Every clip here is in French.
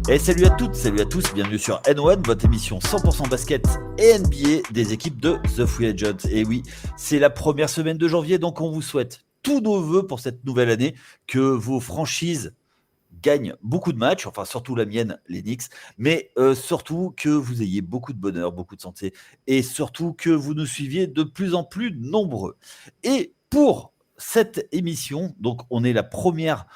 Et salut à toutes, salut à tous, bienvenue sur N1, votre émission 100% basket et NBA des équipes de The Free Agents. Et oui, c'est la première semaine de janvier, donc on vous souhaite tous nos vœux pour cette nouvelle année, que vos franchises gagnent beaucoup de matchs, enfin surtout la mienne, les Knicks, mais surtout que vous ayez beaucoup de bonheur, beaucoup de santé, et surtout que vous nous suiviez de plus en plus nombreux. Et pour cette émission, donc on est la première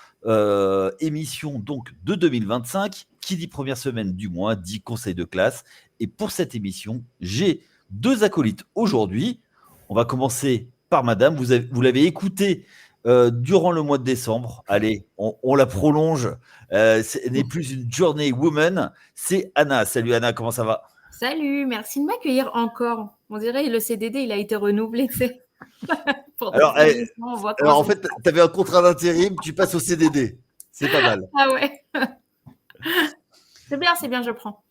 émission donc de 2025, qui dit première semaine du mois, dit conseil de classe, et pour cette émission, j'ai deux acolytes aujourd'hui. On va commencer par madame, vous l'avez écouté durant le mois de décembre. Allez, on la prolonge. Ce n'est plus une journey woman, c'est Anna. Salut Anna, comment ça va? Salut, merci de m'accueillir encore. On dirait le CDD, il a été renouvelé, tu sais. Alors, en fait, tu avais un contrat d'intérim, tu passes au CDD. C'est pas mal. Ah ouais. C'est bien, je prends.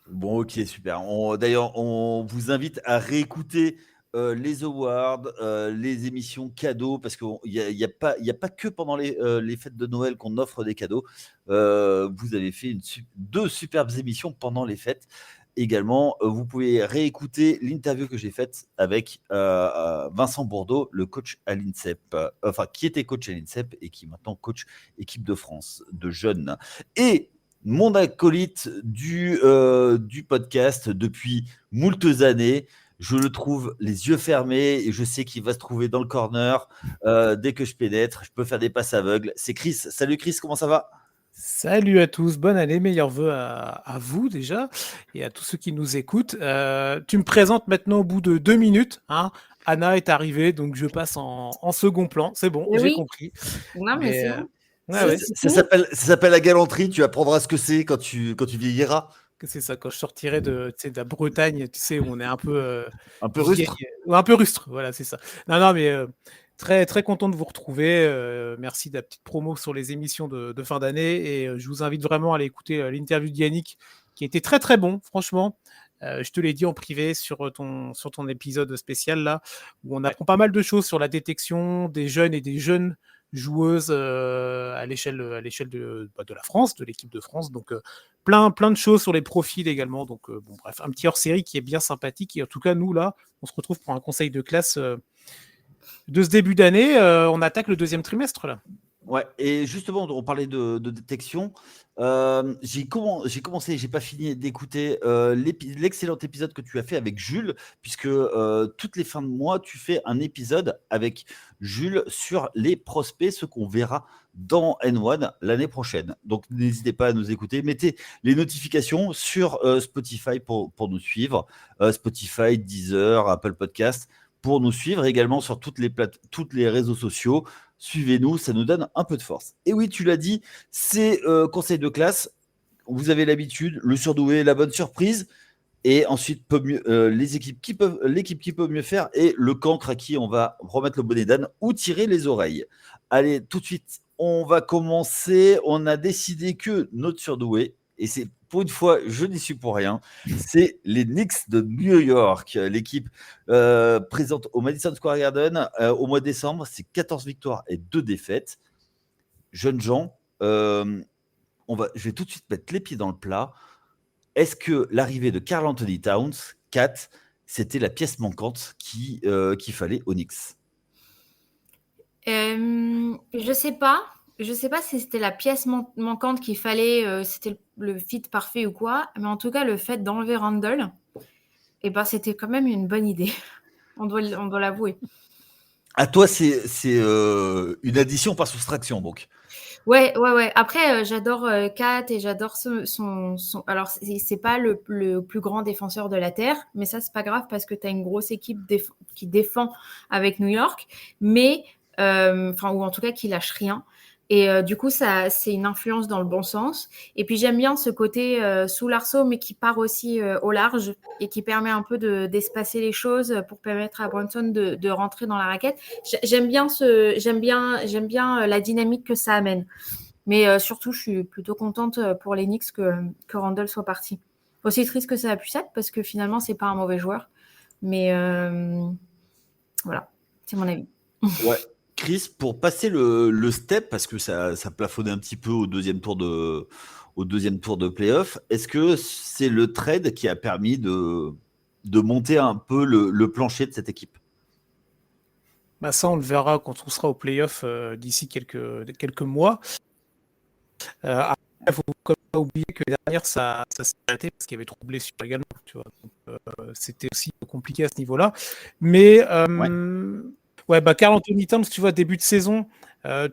Bon, ok, super. D'ailleurs, on vous invite à réécouter les awards, les émissions cadeaux, parce qu'il n'y a pas que pendant les fêtes de Noël qu'on offre des cadeaux. Vous avez fait deux superbes émissions pendant les fêtes. Également, vous pouvez réécouter l'interview que j'ai faite avec Vincent Bourdeau, le coach à l'INSEP, qui était coach à l'INSEP et qui est maintenant coach équipe de France de jeunes. Et mon acolyte du podcast depuis moultes années, je le trouve les yeux fermés et je sais qu'il va se trouver dans le corner dès que je pénètre. Je peux faire des passes aveugles. C'est Chris. Salut Chris, comment ça va? Salut à tous, bonne année, meilleurs vœux à vous déjà et à tous ceux qui nous écoutent. Tu me présentes maintenant au bout de 2 minutes. Hein. Anna est arrivée, donc je passe en second plan. C'est bon, j'ai compris. Non, mais c'est bon. Ça s'appelle la galanterie. Tu apprendras ce que c'est quand tu vieilliras. C'est ça, quand je sortirai de la Bretagne, tu sais, où on est un peu... un peu rustre. Un peu rustre, voilà, c'est ça. Non, mais... Très, très content de vous retrouver. Merci de la petite promo sur les émissions de fin d'année. Et je vous invite vraiment à aller écouter l'interview de Yannick, qui était très, très bon, franchement. Je te l'ai dit en privé sur ton épisode spécial, là, où on apprend pas mal de choses sur la détection des jeunes et des jeunes joueuses à l'échelle de la France, de l'équipe de France. Donc, plein de choses sur les profils également. Donc, bon, bref, un petit hors-série qui est bien sympathique. Et en tout cas, nous, là, on se retrouve pour un conseil de classe de ce début d'année. On attaque le deuxième trimestre là. Ouais, et justement, on parlait de détection. J'ai commencé, j'ai pas fini d'écouter l'excellent épisode que tu as fait avec Jules, puisque toutes les fins de mois, tu fais un épisode avec Jules sur les prospects, ce qu'on verra dans N1 l'année prochaine. Donc, n'hésitez pas à nous écouter. Mettez les notifications sur Spotify pour nous suivre. Spotify, Deezer, Apple Podcast, pour nous suivre également sur toutes les réseaux sociaux. Suivez-nous, ça nous donne un peu de force. Et oui, tu l'as dit, c'est conseil de classe. Vous avez l'habitude, le surdoué, la bonne surprise. Et ensuite, l'équipe qui peut mieux faire et le cancre à qui on va remettre le bonnet d'âne ou tirer les oreilles. Allez, tout de suite, on va commencer. On a décidé que notre surdoué, et c'est pour une fois, je n'y suis pour rien, c'est les Knicks de New York. L'équipe présente au Madison Square Garden au mois de décembre, c'est 14 victoires et 2 défaites. Jeunes gens, je vais tout de suite mettre les pieds dans le plat. Est-ce que l'arrivée de Karl Anthony Towns, Kat, c'était la pièce manquante qu'il fallait aux Knicks? Je sais pas. Je sais pas si c'était la pièce manquante qu'il fallait, c'était le fit parfait ou quoi, mais en tout cas, le fait d'enlever Randle, c'était quand même une bonne idée. On doit l'avouer. À toi, c'est une addition par soustraction, donc. Ouais. Après, j'adore Kat et j'adore son. Alors, c'est pas le plus grand défenseur de la Terre, mais ça, c'est pas grave parce que tu as une grosse équipe qui défend avec New York, mais ou en tout cas qui lâche rien. Et du coup, c'est une influence dans le bon sens. Et puis, j'aime bien ce côté sous l'arceau, mais qui part aussi au large et qui permet un peu d'espacer les choses pour permettre à Brunson de rentrer dans la raquette. J'aime bien la dynamique que ça amène. Mais surtout, je suis plutôt contente pour les Knicks que Randle soit parti. Aussi triste que ça a pu être, parce que finalement, c'est pas un mauvais joueur. Mais voilà, c'est mon avis. Ouais. Chris, pour passer le step, parce que ça plafonnait un petit peu au deuxième tour de playoff, est-ce que c'est le trade qui a permis de monter un peu le plancher de cette équipe? Bah ça, on le verra quand on sera au playoff d'ici quelques mois. Après, il faut quand même pas oublier que l'année dernière, ça s'est arrêté parce qu'il y avait trop de blessures également. Tu vois. Donc, c'était aussi compliqué à ce niveau-là. Mais Ouais. Karl Anthony Towns, tu vois, début de saison,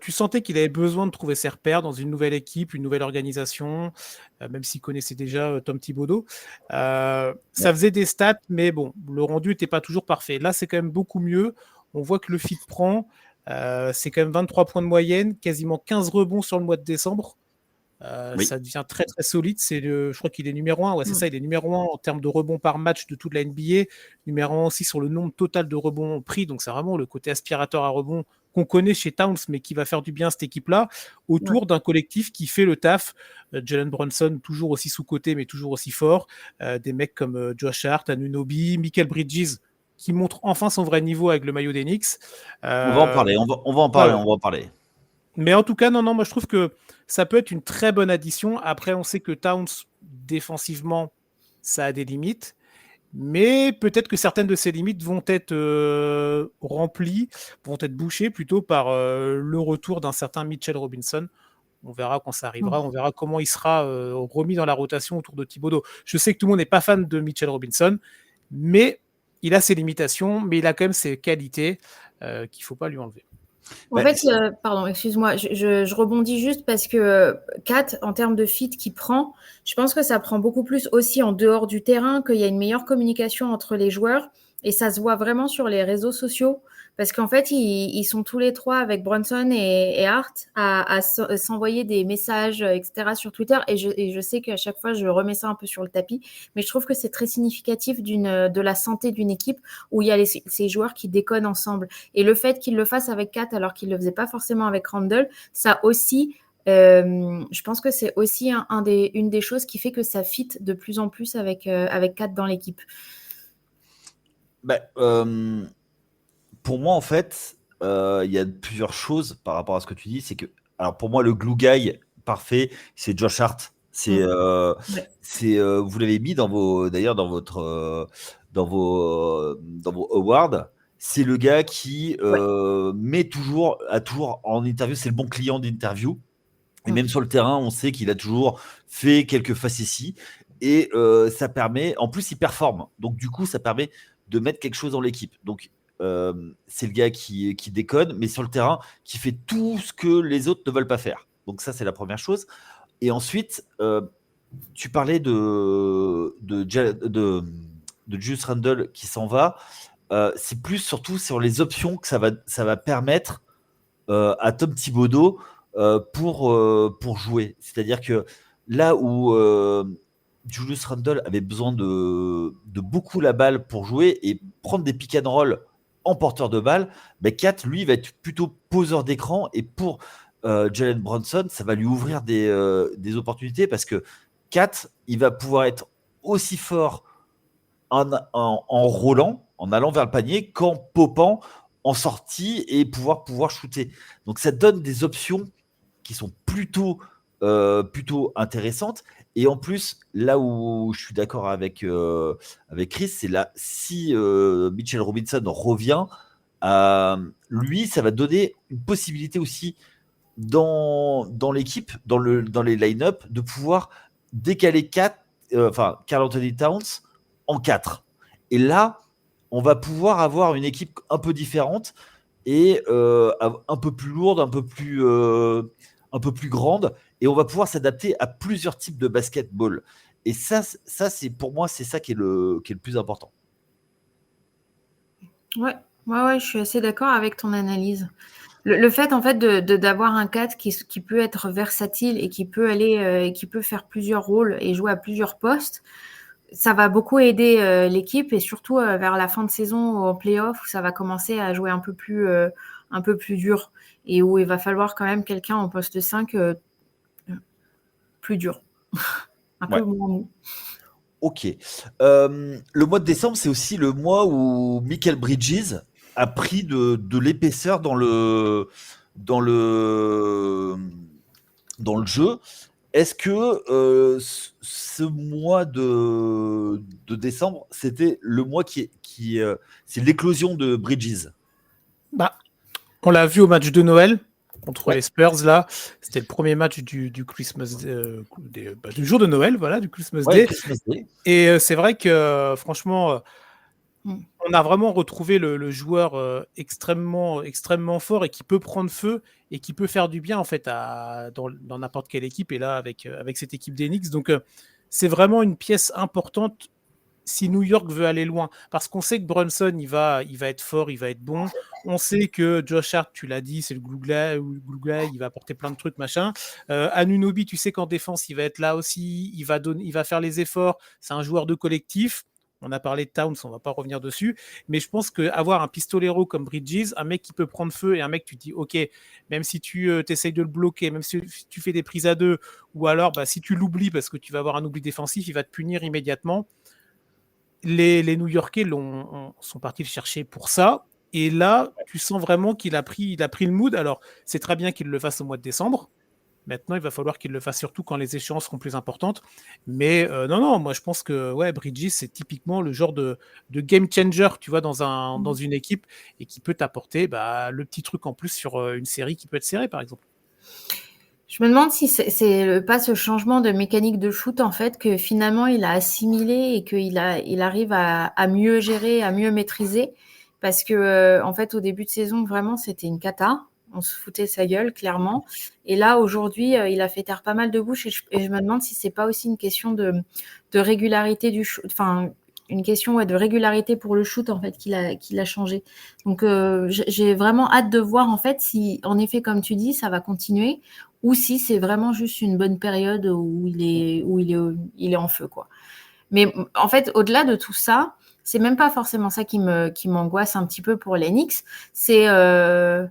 tu sentais qu'il avait besoin de trouver ses repères dans une nouvelle équipe, une nouvelle organisation, même s'il connaissait déjà Tom Thibodeau. Ça faisait des stats, mais bon, le rendu n'était pas toujours parfait. Là, c'est quand même beaucoup mieux. On voit que le fit prend. C'est quand même 23 points de moyenne, quasiment 15 rebonds sur le mois de décembre. Oui. Ça devient très très solide. Je crois qu'il est numéro 1. Ouais, c'est ça, il est numéro 1 en termes de rebonds par match de toute la NBA. Numéro 1 aussi sur le nombre total de rebonds pris. Donc c'est vraiment le côté aspirateur à rebonds qu'on connaît chez Towns, mais qui va faire du bien à cette équipe-là, autour d'un collectif qui fait le taf. Jalen Brunson, toujours aussi sous-coté, mais toujours aussi fort. Des mecs comme Josh Hart, Anunoby, Michael Bridges, qui montre enfin son vrai niveau avec le maillot des Knicks. On va en parler, on va en parler. Mais en tout cas, non, moi je trouve que ça peut être une très bonne addition. Après, on sait que Towns, défensivement, ça a des limites. Mais peut-être que certaines de ces limites vont être remplies, vont être bouchées plutôt par le retour d'un certain Mitchell Robinson. On verra quand ça arrivera, on verra comment il sera remis dans la rotation autour de Thibodeau. Je sais que tout le monde n'est pas fan de Mitchell Robinson, mais il a ses limitations, mais il a quand même ses qualités qu'il ne faut pas lui enlever. En fait, pardon, excuse-moi, je rebondis juste parce que Kat, en termes de fit qu'il prend, je pense que ça prend beaucoup plus aussi en dehors du terrain, qu'il y a une meilleure communication entre les joueurs et ça se voit vraiment sur les réseaux sociaux parce qu'en fait, ils sont tous les trois avec Brunson et Hart à s'envoyer des messages, etc. sur Twitter et je sais qu'à chaque fois, je remets ça un peu sur le tapis, mais je trouve que c'est très significatif de la santé d'une équipe où il y a ces joueurs qui déconnent ensemble. Et le fait qu'il le fasse avec Kat alors qu'il ne le faisait pas forcément avec Randle, ça aussi, je pense que c'est aussi une des choses qui fait que ça fit de plus en plus avec Kat dans l'équipe. Pour moi, en fait, il y a plusieurs choses par rapport à ce que tu dis. C'est que, alors pour moi, le glue guy parfait, c'est Josh Hart. Vous l'avez mis d'ailleurs dans vos awards. C'est le gars qui a toujours en interview, c'est le bon client d'interview. Et même sur le terrain, on sait qu'il a toujours fait quelques facéties. Et ça permet, en plus, il performe. Donc, du coup, ça permet de mettre quelque chose dans l'équipe. Donc, c'est le gars qui déconne, mais sur le terrain, qui fait tout ce que les autres ne veulent pas faire. Donc, ça, c'est la première chose. Et ensuite, tu parlais de Julius Randle qui s'en va. C'est plus surtout sur les options que ça va permettre à Tom Thibodeau pour jouer. C'est-à-dire que là où Julius Randle avait besoin de beaucoup la balle pour jouer et prendre des pick and roll en porteur de balle, Kat, lui, va être plutôt poseur d'écran et pour Jalen Brunson, ça va lui ouvrir des opportunités parce que Kat, il va pouvoir être aussi fort en roulant, en allant vers le panier, qu'en popant en sortie et pouvoir shooter. Donc ça donne des options qui sont plutôt intéressantes. Et en plus, là où je suis d'accord avec Chris, c'est là, si Mitchell Robinson revient, lui, ça va donner une possibilité aussi dans l'équipe, dans les line-up, de pouvoir décaler Karl Anthony Towns en 4. Et là, on va pouvoir avoir une équipe un peu différente et un peu plus lourde, un peu plus grande, et on va pouvoir s'adapter à plusieurs types de basketball. Et ça c'est pour moi, c'est ça qui est le plus important. Ouais, je suis assez d'accord avec ton analyse. Le fait en fait d'avoir un 4 qui peut être versatile et qui peut aller qui peut faire plusieurs rôles et jouer à plusieurs postes, ça va beaucoup aider l'équipe et surtout vers la fin de saison en play-off où ça va commencer à jouer un peu plus dur et où il va falloir quand même quelqu'un en poste 5 plus dur. Peu moins mou. Ok. Le mois de décembre, c'est aussi le mois où Michael Bridges a pris de l'épaisseur dans le jeu. Est-ce que ce mois de décembre, c'était le mois c'est l'éclosion de Bridges? Bah, on l'a vu au match de Noël contre Ouais. les Spurs, là. C'était le premier match du Christmas du jour de Noël, voilà, du Christmas Day. Christmas Day. Et c'est vrai que franchement, on a vraiment retrouvé le joueur extrêmement, extrêmement fort et qui peut prendre feu et qui peut faire du bien en fait dans n'importe quelle équipe. Et là, avec cette équipe des Knicks, donc c'est vraiment une pièce importante si New York veut aller loin, parce qu'on sait que Brunson, il va être fort, il va être bon. On sait que Josh Hart, tu l'as dit, c'est le glue guy, il va apporter plein de trucs, machin. Anunoby, tu sais qu'en défense, il va être là aussi, il va faire les efforts. C'est un joueur de collectif. On a parlé de Towns, on va pas revenir dessus, mais je pense qu'avoir un pistolero comme Bridges, un mec qui peut prendre feu et un mec, tu te dis, ok, même si tu essayes de le bloquer, même si tu fais des prises à deux, ou alors si tu l'oublies parce que tu vas avoir un oubli défensif, il va te punir immédiatement. Les New-Yorkais sont partis le chercher pour ça. Et là, tu sens vraiment qu'il a pris le mood. Alors, c'est très bien qu'il le fasse au mois de décembre. Maintenant, il va falloir qu'il le fasse surtout quand les échéances seront plus importantes. Mais non, moi, je pense que Bridges, c'est typiquement le genre de game changer, tu vois, dans une équipe et qui peut t'apporter le petit truc en plus sur une série qui peut être serrée, par exemple. Je me demande si c'est pas ce changement de mécanique de shoot, en fait, que finalement il a assimilé et qu'il arrive à mieux gérer, à mieux maîtriser. Parce que, en fait, au début de saison, vraiment, c'était une cata. On se foutait de sa gueule, clairement. Et là, aujourd'hui, il a fait taire pas mal de bouches. Et je me demande si c'est pas aussi une question de régularité du shoot. Enfin, une question de régularité pour le shoot, en fait, qu'il a changé. Donc, j'ai vraiment hâte de voir, en fait, si, en effet, comme tu dis, ça va continuer ou si c'est vraiment juste une bonne période où il est en feu, quoi. Mais en fait, au-delà de tout ça, c'est même pas forcément ça qui m'angoisse un petit peu pour les Knicks. C'est un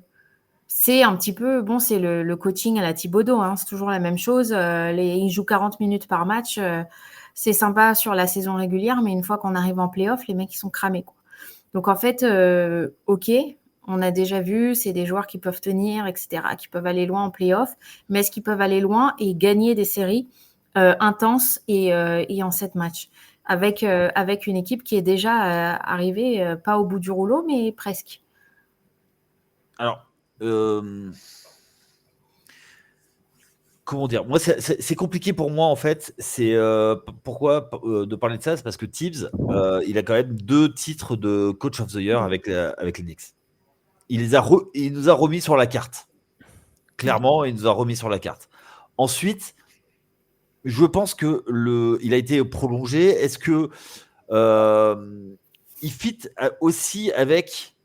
petit peu, bon, c'est le coaching à la Thibodeau, hein, c'est toujours la même chose. Il joue 40 minutes par match. C'est sympa sur la saison régulière, mais une fois qu'on arrive en play-off, les mecs, ils sont cramés, quoi. Donc, en fait, ok, on a déjà vu, c'est des joueurs qui peuvent tenir, etc., qui peuvent aller loin en play-off, mais est-ce qu'ils peuvent aller loin et gagner des séries intenses et en 7 matchs avec une équipe qui est déjà arrivée, pas au bout du rouleau, mais presque. Alors, comment dire? Moi, c'est compliqué pour moi, en fait. C'est pourquoi de parler de ça? C'est parce que Tibbs, il a quand même 2 titres de Coach of the Year avec les Knicks. Il nous a remis sur la carte. Clairement, il nous a remis sur la carte. Ensuite, je pense que il a été prolongé. Est-ce que il fit aussi avec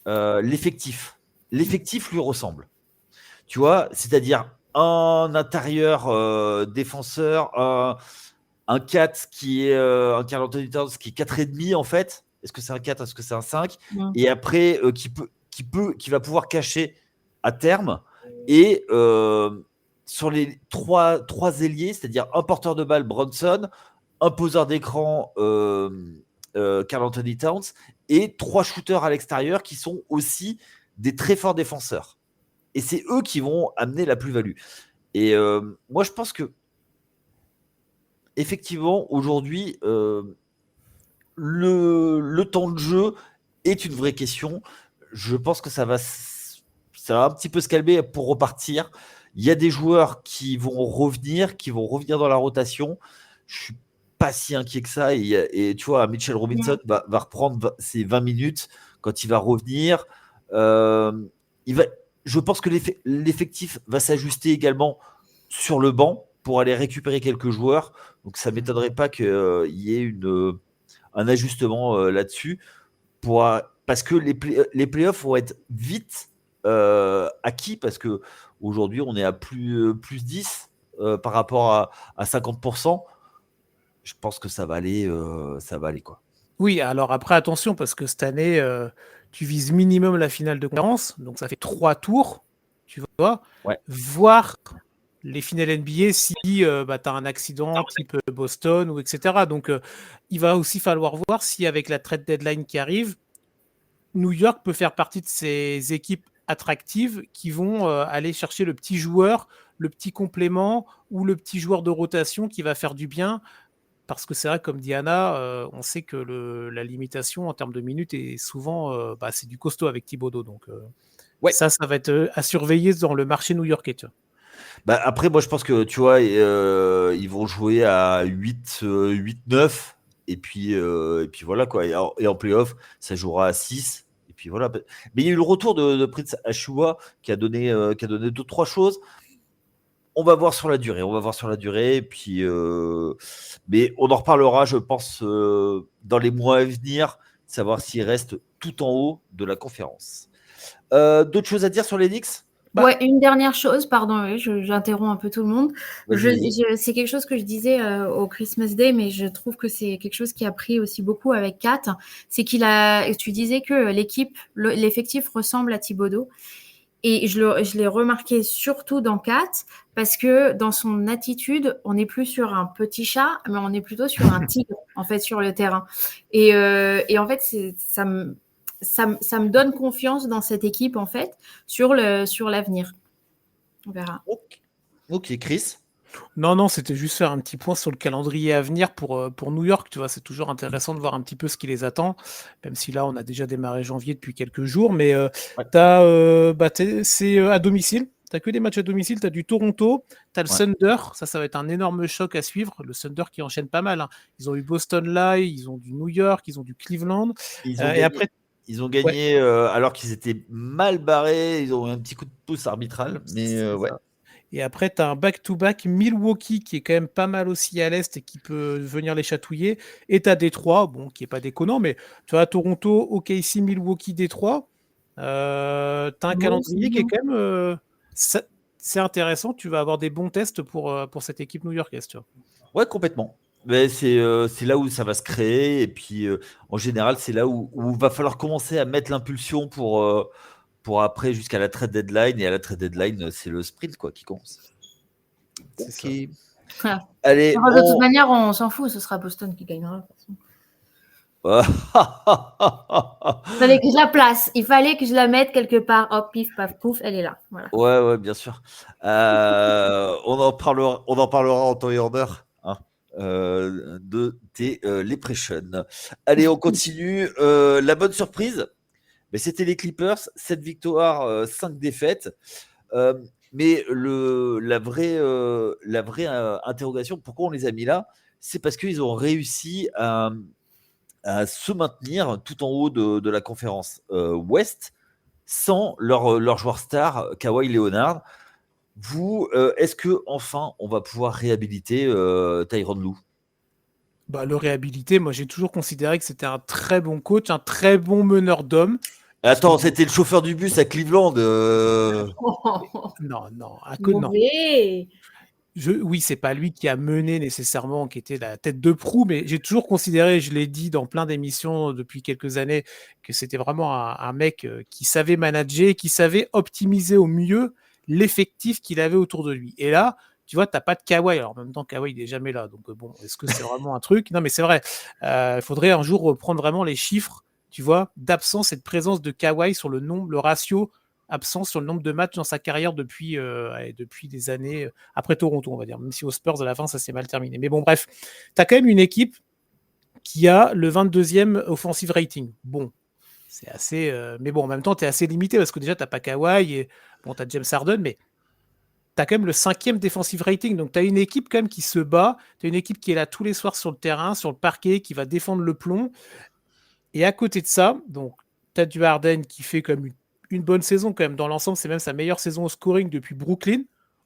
l'effectif? L'effectif lui ressemble. Tu vois, c'est-à-dire un intérieur défenseur, un 4 qui est un Karl Anthony Towns qui est 4,5 en fait. Est-ce que c'est un 4? Est-ce que c'est un 5? Et après, qui va pouvoir cacher à terme. Et sur les trois ailiers, c'est-à-dire un porteur de balle, Brunson, un poseur d'écran, Karl Anthony Towns, et 3 shooters à l'extérieur qui sont aussi des très forts défenseurs. Et c'est eux qui vont amener la plus-value. Et moi, je pense que effectivement, aujourd'hui, le temps de jeu est une vraie question. Je pense que ça va un petit peu se calmer pour repartir. Il y a des joueurs qui vont revenir dans la rotation. Je suis pas si inquiet que ça. Et tu vois, Mitchell Robinson va reprendre ses 20 minutes quand il va revenir. Je pense que l'effectif va s'ajuster également sur le banc pour aller récupérer quelques joueurs. Donc ça ne m'étonnerait pas qu'il y ait un ajustement là-dessus. Parce que les playoffs vont être vite acquis, parce qu'aujourd'hui, on est à plus 10 par rapport à 50%. Je pense que ça va aller quoi. Oui, alors après, attention, parce que cette année, tu vises minimum la finale de conférence, donc ça fait 3 tours, tu vois, voire les finales NBA si tu as un accident type Boston ou etc. Donc, il va aussi falloir voir si avec la trade deadline qui arrive, New York peut faire partie de ces équipes attractives qui vont aller chercher le petit joueur, le petit complément ou le petit joueur de rotation qui va faire du bien. Parce que c'est vrai, comme Diana, on sait que la limitation en termes de minutes est souvent, c'est du costaud avec Thibodeau. Donc Ouais. ça va être à surveiller dans le marché new-yorkais. Tu vois. Bah, après, moi, je pense que, tu vois, ils vont jouer à 8-9. Et puis voilà, quoi. Et en playoff, ça jouera à 6. Et puis voilà. Mais il y a eu le retour de Prince Achiuwa qui a donné 2-3 choses. On va voir sur la durée. Et puis, mais on en reparlera, je pense, dans les mois à venir, savoir s'il reste tout en haut de la conférence. D'autres choses à dire sur les Knicks? Ouais, une dernière chose, pardon, oui, j'interromps un peu tout le monde. Vas-y. C'est quelque chose que je disais au Christmas Day, mais je trouve que c'est quelque chose qui a pris aussi beaucoup avec Kat. C'est tu disais que l'effectif ressemble à Thibodeau. Et je l'ai remarqué surtout dans Kat, parce que dans son attitude, on n'est plus sur un petit chat, mais on est plutôt sur un tigre, en fait, sur le terrain. Et en fait, ça me donne confiance dans cette équipe, en fait, sur l'avenir. On verra. Ok, Chris. Non, c'était juste faire un petit point sur le calendrier à venir pour New York. Tu vois, c'est toujours intéressant de voir un petit peu ce qui les attend, même si là, on a déjà démarré janvier depuis quelques jours. Mais ouais. C'est à domicile. Tu n'as que des matchs à domicile. Tu as du Toronto, tu as le Thunder. Ça va être un énorme choc à suivre. Le Thunder qui enchaîne pas mal. Hein. Ils ont eu Boston là, ils ont du New York, ils ont du Cleveland. Ils ont gagné alors qu'ils étaient mal barrés. Ils ont eu un petit coup de pouce arbitral. Mais ouais. Et après, tu as un back-to-back Milwaukee qui est quand même pas mal aussi à l'Est et qui peut venir les chatouiller. Et tu as Détroit, qui n'est pas déconnant, mais tu vois, Toronto, OKC, Milwaukee, Détroit. Tu as un calendrier qui est quand même... c'est intéressant. Tu vas avoir des bons tests pour cette équipe new-yorkaise. Tu vois. Ouais, complètement. Mais c'est là où ça va se créer. Et puis, en général, c'est là où il va falloir commencer à mettre l'impulsion pour après jusqu'à la trade deadline. Et à la trade deadline, c'est le sprint qui commence. C'est ça. Allez, de toute manière, on s'en fout. Ce sera Boston qui gagnera. Il fallait que je la place. Il fallait que je la mette quelque part. Hop, pif, paf, pouf, elle est là. Voilà. Ouais, bien sûr. On en parlera en temps et en heure. De tes Leprechaun. Allez, on continue. La bonne surprise, mais c'était les Clippers, 7 victoires, 5 défaites. Mais la vraie interrogation, pourquoi on les a mis là, c'est parce qu'ils ont réussi à se maintenir tout en haut de la conférence Ouest sans leur joueur star, Kawhi Leonard. Vous, est-ce que enfin on va pouvoir réhabiliter Tyronn Lue? Le réhabiliter, moi j'ai toujours considéré que c'était un très bon coach, un très bon meneur d'hommes. Attends, c'était le chauffeur du bus à Cleveland. Non, Mauvais. Oui, c'est pas lui qui a mené nécessairement, qui était la tête de proue, mais j'ai toujours considéré, je l'ai dit dans plein d'émissions depuis quelques années, que c'était vraiment un mec qui savait manager, qui savait optimiser au mieux l'effectif qu'il avait autour de lui. Et là, tu vois, t'as pas de Kawhi. Alors en même temps, Kawhi, il est jamais là. Donc bon, est-ce que c'est vraiment un truc? Non, mais c'est vrai. Il faudrait un jour reprendre vraiment les chiffres, tu vois, d'absence et de présence de Kawhi sur le ratio absence sur le nombre de matchs dans sa carrière depuis des années après Toronto, on va dire, même si aux Spurs à la fin ça s'est mal terminé. Mais bon, bref, tu as quand même une équipe qui a le 22e offensive rating. Bon, c'est assez... mais bon, en même temps, tu es assez limité parce que déjà, tu n'as pas Kawhi et bon, tu as James Harden, mais tu as quand même le 5e defensive rating. Donc, tu as une équipe quand même qui se bat. Tu as une équipe qui est là tous les soirs sur le terrain, sur le parquet, qui va défendre le plomb. Et à côté de ça, donc, tu as du Harden qui fait comme une bonne saison quand même. Dans l'ensemble, c'est même sa meilleure saison au scoring depuis Brooklyn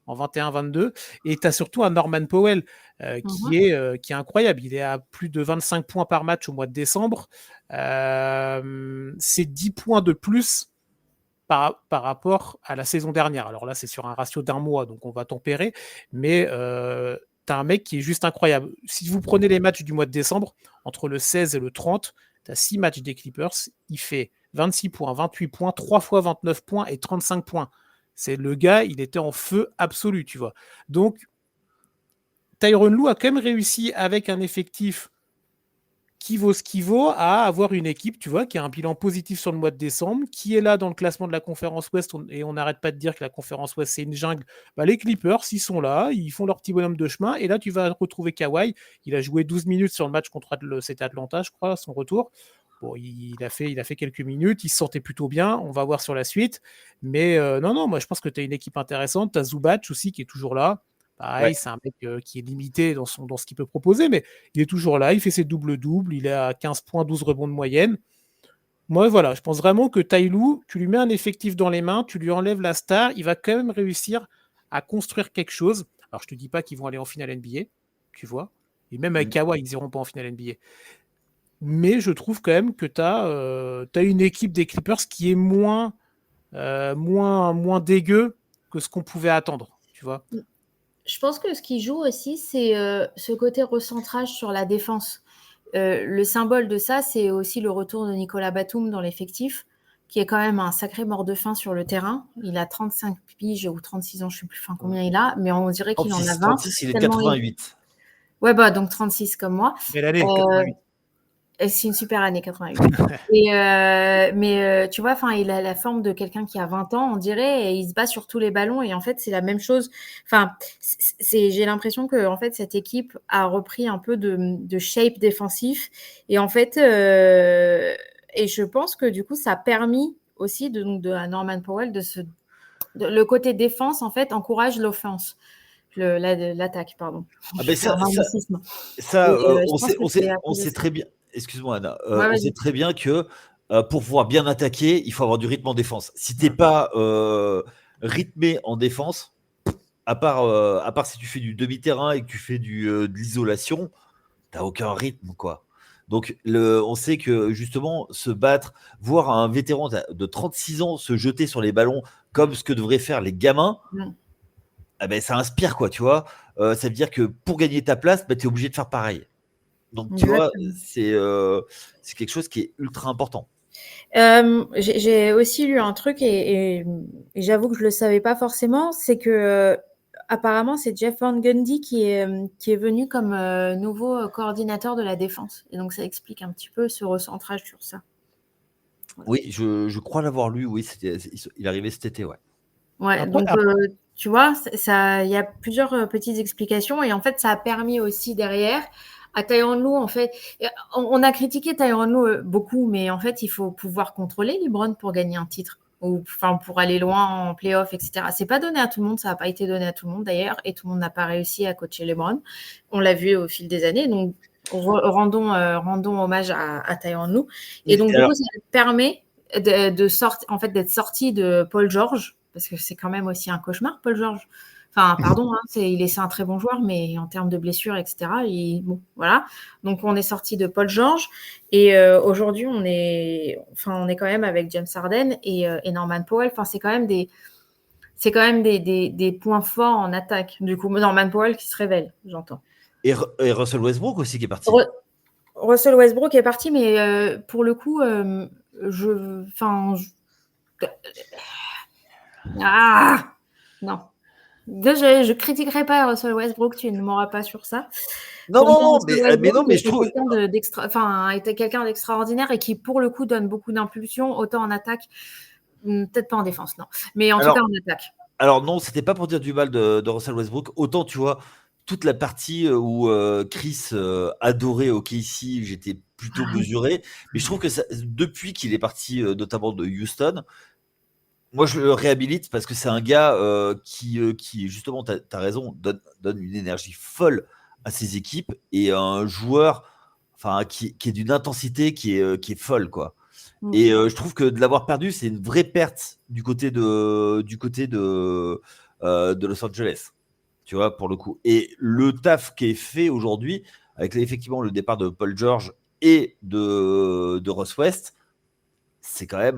en 21-22. Et tu as surtout un Norman Powell qui est incroyable. Il est à plus de 25 points par match au mois de décembre. C'est 10 points de plus par rapport à la saison dernière. Alors là, c'est sur un ratio d'un mois, donc on va tempérer. Mais tu as un mec qui est juste incroyable. Si vous prenez les matchs du mois de décembre, entre le 16 et le 30, tu as 6 matchs des Clippers. Il fait 26 points, 28 points, 3 fois 29 points et 35 points. C'est le gars, il était en feu absolu, tu vois. Donc, Tyronn Lue a quand même réussi avec un effectif qui vaut ce qui vaut à avoir une équipe, tu vois, qui a un bilan positif sur le mois de décembre, qui est là dans le classement de la conférence Ouest, et on n'arrête pas de dire que la conférence Ouest, c'est une jungle. Les Clippers, ils sont là, ils font leur petit bonhomme de chemin, et là, tu vas retrouver Kawhi. Il a joué 12 minutes sur le match contre c'était Atlanta, je crois, son retour. Bon, il a fait quelques minutes, il se sentait plutôt bien, on va voir sur la suite. Mais non, moi je pense que tu as une équipe intéressante, tu as Zubac aussi qui est toujours là. Pareil, c'est un mec qui est limité dans ce qu'il peut proposer, mais il est toujours là, il fait ses doubles-doubles, il est à 15 points, 12 rebonds de moyenne. Moi, voilà, je pense vraiment que Ty Lue, tu lui mets un effectif dans les mains, tu lui enlèves la star, il va quand même réussir à construire quelque chose. Alors, je te dis pas qu'ils vont aller en finale NBA, tu vois, et même avec Kawhi, ils iront pas en finale NBA. Mais je trouve quand même que tu as une équipe des Clippers qui est moins dégueu que ce qu'on pouvait attendre, tu vois. Je pense que ce qui joue aussi, c'est ce côté recentrage sur la défense. Le symbole de ça, c'est aussi le retour de Nicolas Batum dans l'effectif, qui est quand même un sacré mort de faim sur le terrain. Il a 35 piges ou 36 ans, je ne sais plus combien il a, mais on dirait qu'il 36, en a 20. 36, il est de 88. Ouais, donc 36 comme moi. Belle année, 88. C'est une super année, 88. Mais tu vois, il a la forme de quelqu'un qui a 20 ans, on dirait, et il se bat sur tous les ballons. Et en fait, c'est la même chose. J'ai l'impression que en fait, cette équipe a repris un peu de shape défensif. Et en fait, et je pense que du coup, ça a permis aussi à Norman Powell le côté défense, en fait, encourage l'offense. L'attaque, pardon. On sait très bien. Excuse-moi, Anna. On sait très bien que pour pouvoir bien attaquer, il faut avoir du rythme en défense. Si tu n'es pas rythmé en défense, à part si tu fais du demi-terrain et que tu fais de l'isolation, tu n'as aucun rythme, quoi. Donc, on sait que justement, se battre, voir un vétéran de 36 ans se jeter sur les ballons comme ce que devraient faire les gamins, ça inspire, quoi, tu vois. Ça veut dire que pour gagner ta place, tu es obligé de faire pareil. Donc, tu vois, c'est quelque chose qui est ultra important. J'ai aussi lu un truc et j'avoue que je ne le savais pas forcément, c'est que apparemment, c'est Jeff Van Gundy qui est venu comme nouveau coordinateur de la défense. Et donc, ça explique un petit peu ce recentrage sur ça. Oui, je crois l'avoir lu, oui, il arrivait cet été, ouais. Ouais, donc tu vois, il y a plusieurs petites explications et en fait, ça a permis aussi derrière à Tyronn Lue, en fait, on a critiqué Tyronn Lue beaucoup, mais en fait, il faut pouvoir contrôler LeBron pour gagner un titre, ou pour aller loin en playoff, etc. C'est pas donné à tout le monde, ça n'a pas été donné à tout le monde d'ailleurs, et tout le monde n'a pas réussi à coacher LeBron. On l'a vu au fil des années, donc rendons hommage à Tyronn Lue. Et donc, du coup, ça permet d'être sorti de Paul George, parce que c'est quand même aussi un cauchemar, Paul George. Enfin, pardon, c'est un très bon joueur, mais en termes de blessures, etc., voilà. Donc, on est sorti de Paul George et aujourd'hui, on est quand même avec James Harden et Norman Powell. Enfin, c'est quand même des points forts en attaque. Du coup, Norman Powell qui se révèle, j'entends. Et Russell Westbrook aussi qui est parti. Russell Westbrook est parti, mais pour le coup, non. Je critiquerai pas Russell Westbrook, tu ne m'auras pas sur ça. Non, mais je trouve. Était quelqu'un d'extraordinaire et qui, pour le coup, donne beaucoup d'impulsion, autant en attaque, peut-être pas en défense, non, mais en tout cas en attaque. Alors non, c'était pas pour dire du mal de Russell Westbrook. Autant, tu vois, toute la partie où Chris adorait OKC, j'étais plutôt mesuré. Mais je trouve que depuis qu'il est parti, notamment de Houston, moi, je le réhabilite parce que c'est un gars qui justement, tu as raison, donne une énergie folle à ses équipes et un joueur qui est d'une intensité qui est folle, quoi. Et je trouve que de l'avoir perdu, c'est une vraie perte du côté de Los Angeles, tu vois, pour le coup. Et le taf qui est fait aujourd'hui, avec effectivement le départ de Paul George et de Russ West, c'est quand même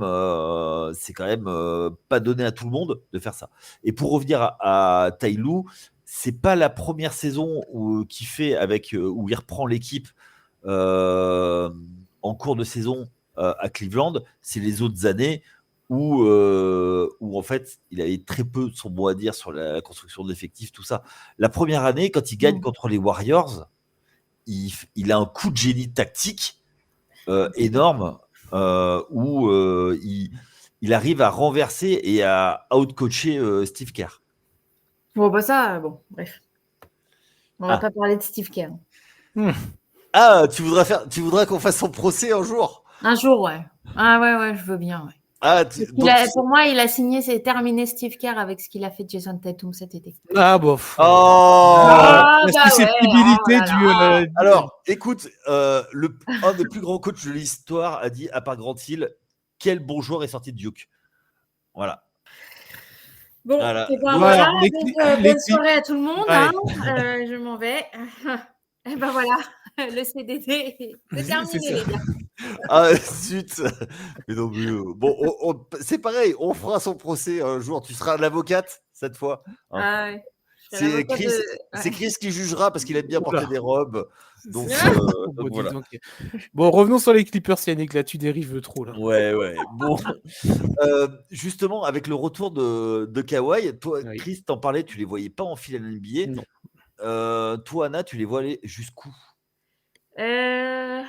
pas donné à tout le monde de faire ça. Et pour revenir à Ty Lue, c'est pas la première saison qu'il fait où il reprend l'équipe en cours de saison à Cleveland. C'est les autres années où en fait il avait très peu son mot à dire sur la construction de l'effectif, tout ça. La première année, quand il gagne contre les Warriors, il a un coup de génie tactique énorme où il arrive à renverser et à outcoacher Steve Kerr. Bon, bah ça, bref. On va pas parler de Steve Kerr. Ah, tu voudrais qu'on fasse son procès un jour? Un jour, ouais. Ah ouais, je veux bien, ouais. Ah, Pour moi, il a signé, c'est terminé Steve Kerr avec ce qu'il a fait de Jason Tatum cet été. Ah bon. La susceptibilité du. Alors, écoute, un des plus grands coachs de l'histoire a dit, à part Grant Hill, quel bon joueur est sorti de Duke. Voilà. Bon, voilà. Bonne soirée à tout le monde. Ouais. Je m'en vais. Et ben voilà, le CDD est terminé, les gars. Ah, zut. Mais non, mais, bon, c'est pareil, on fera son procès un jour. Tu seras l'avocate cette fois. Ouais. C'est Chris qui jugera parce qu'il aime bien porter des robes. Donc, voilà. Bon, revenons sur les Clippers, Yannick. Là, tu dérives trop. Là. Ouais. Bon, justement, avec le retour de Kawhi, toi, Chris, t'en parlais, tu les voyais pas en finale NBA. Non. Toi, Anna, tu les vois aller jusqu'où? Bah,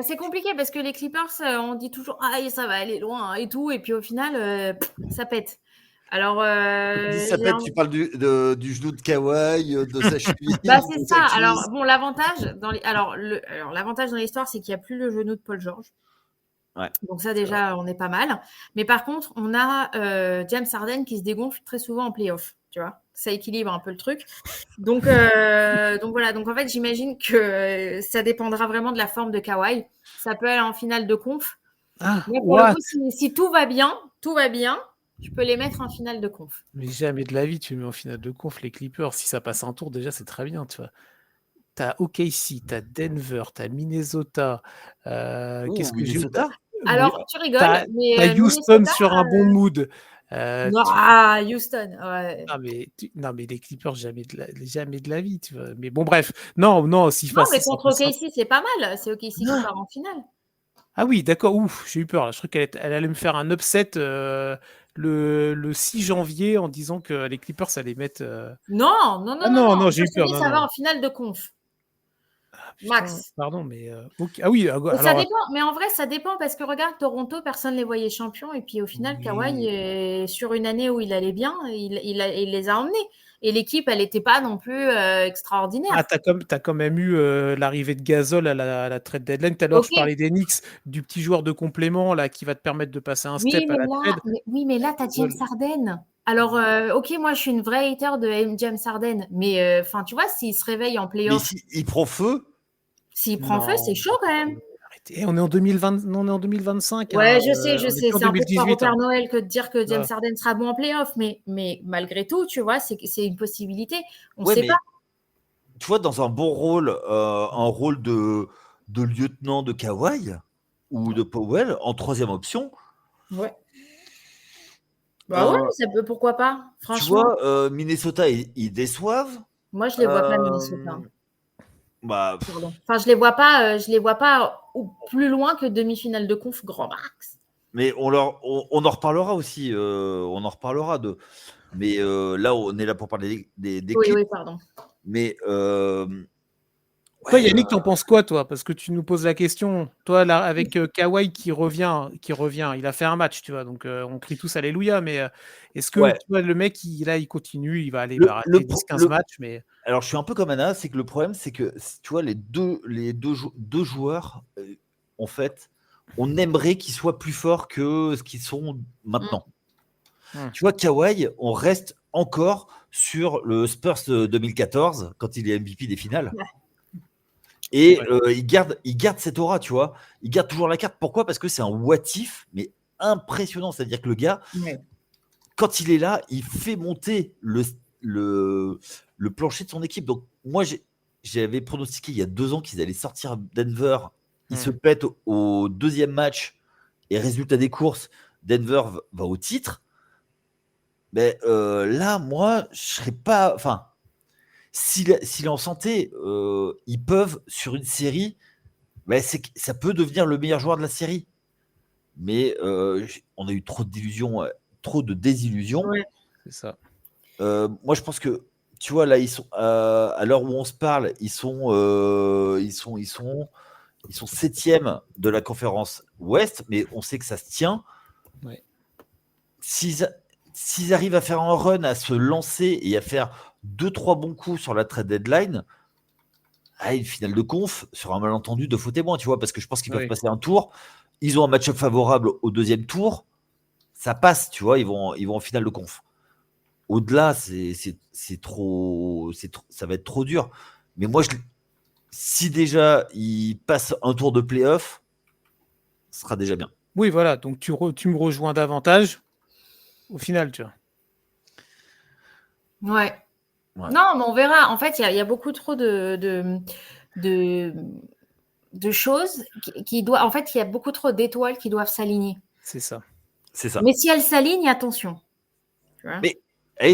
c'est compliqué parce que les Clippers, on dit toujours ça va aller loin et tout, et puis au final, ça pète. Alors, ça pète, tu parles du genou de Kawhi, de sa cheville. Bah, c'est ça. Alors, bon, l'avantage dans l'histoire, c'est qu'il n'y a plus le genou de Paul George. Ouais, donc ça déjà, on est pas mal. Mais par contre, on a James Harden qui se dégonfle très souvent en play-off, tu vois. Ça équilibre un peu le truc. Donc voilà. Donc en fait, j'imagine que ça dépendra vraiment de la forme de Kawhi. Ça peut aller en finale de conf. Mais pour le coup, si tout va bien, je peux les mettre en finale de conf. Mais jamais de la vie, tu mets en finale de conf les Clippers. Si ça passe un tour, déjà, c'est très bien, tu vois. T'as OKC, t'as Denver, t'as Minnesota. Qu'est-ce que Minnesota j'ai Alors, tu rigoles, mais t'as Houston Minnesota, sur un bon mood. Houston, ouais. Non, mais les Clippers, jamais de la vie, tu vois. Mais bon, bref. Non, mais contre OKC, c'est pas mal. C'est OKC qui part en finale. Ah oui, d'accord. Ouf, j'ai eu peur. Là. Je crois qu'elle allait me faire un upset le 6 janvier en disant que les Clippers allaient mettre. Non, j'ai eu peur. Ça va en finale de conf. Max. Pardon, mais okay. Ah oui. Alors, ça dépend, mais en vrai, ça dépend parce que regarde Toronto, personne ne les voyait champions et puis au final, Kawhi, sur une année où il allait bien, il les a emmenés. Et l'équipe, elle n'était pas non plus extraordinaire. Ah, t'as quand même eu l'arrivée de Gasol à la trade deadline. Tout à l'heure, je parlais des Knicks, du petit joueur de complément là, qui va te permettre de passer un step à la trade. Mais là, tu as James Harden. Alors, moi, je suis une vraie hater de James Harden. Mais tu vois, s'il se réveille en playoff. Mais s'il prend feu. S'il prend feu, c'est chaud quand même. Arrêtez, on est en 2025. Ouais, je sais. C'est un peu trop Père Noël que de dire que James Harden sera bon en playoff. Mais malgré tout, tu vois, c'est une possibilité. On ne sait pas. Tu vois, dans un bon rôle, un rôle de lieutenant de Kawhi ou de Powell en troisième option. Ouais. Bah ouais, ça peut, pourquoi pas, franchement. Tu vois, Minnesota, ils déçoivent. Moi, je les vois pas, Minnesota. Pardon. Enfin, je les vois pas plus loin que demi-finale de conf, grand max. Mais on en reparlera aussi. On en reparlera de. Mais là, on est là pour parler des clips. Oui, pardon. Mais toi, Yannick, t'en penses quoi, toi? Parce que tu nous poses la question. Toi, là, avec Kawhi qui revient, il a fait un match, tu vois. Donc, on crie tous Alléluia. Mais est-ce que tu vois, le mec, il continue, il va aller rater 10-15 matchs, mais... Alors, je suis un peu comme Anna, c'est que le problème, c'est que, tu vois, les deux joueurs, en fait, on aimerait qu'ils soient plus forts que ce qu'ils sont maintenant. Tu vois, Kawhi, on reste encore sur le Spurs 2014, quand il est MVP des finales. Et il garde cette aura, tu vois. Il garde toujours la carte. Pourquoi? Parce que c'est un what if, mais impressionnant. C'est-à-dire que le gars, quand il est là, il fait monter le plancher de son équipe. Donc, moi, j'avais pronostiqué il y a 2 ans qu'ils allaient sortir Denver. Ils se pètent au deuxième match. Et résultat des courses, Denver va au titre. Mais là, moi, je serais pas... Enfin, s'il est en santé, ils peuvent, sur une série, ça peut devenir le meilleur joueur de la série. Mais on a eu trop de désillusions. C'est ça. Moi, je pense que tu vois, là, ils sont à l'heure où on se parle, ils sont 7e de la conférence Ouest, mais on sait que ça se tient. Ouais. S'ils arrivent à faire un run, à se lancer et à faire 2-3 bons coups sur la trade deadline, une finale de conf sur un malentendu de faux témoins, tu vois, parce que je pense qu'ils peuvent passer un tour. Ils ont un match-up favorable au deuxième tour. Ça passe, tu vois, ils vont en finale de conf. Au-delà, c'est trop, ça va être trop dur. Mais moi, si déjà ils passent un tour de play-off, ce sera déjà bien. Oui, voilà. Donc tu me rejoins davantage au final, tu vois. Ouais. Non, mais on verra. En fait, il y a beaucoup trop de choses qui doivent. En fait, il y a beaucoup trop d'étoiles qui doivent s'aligner. C'est ça. Mais si elles s'alignent, attention. Tu vois. Mais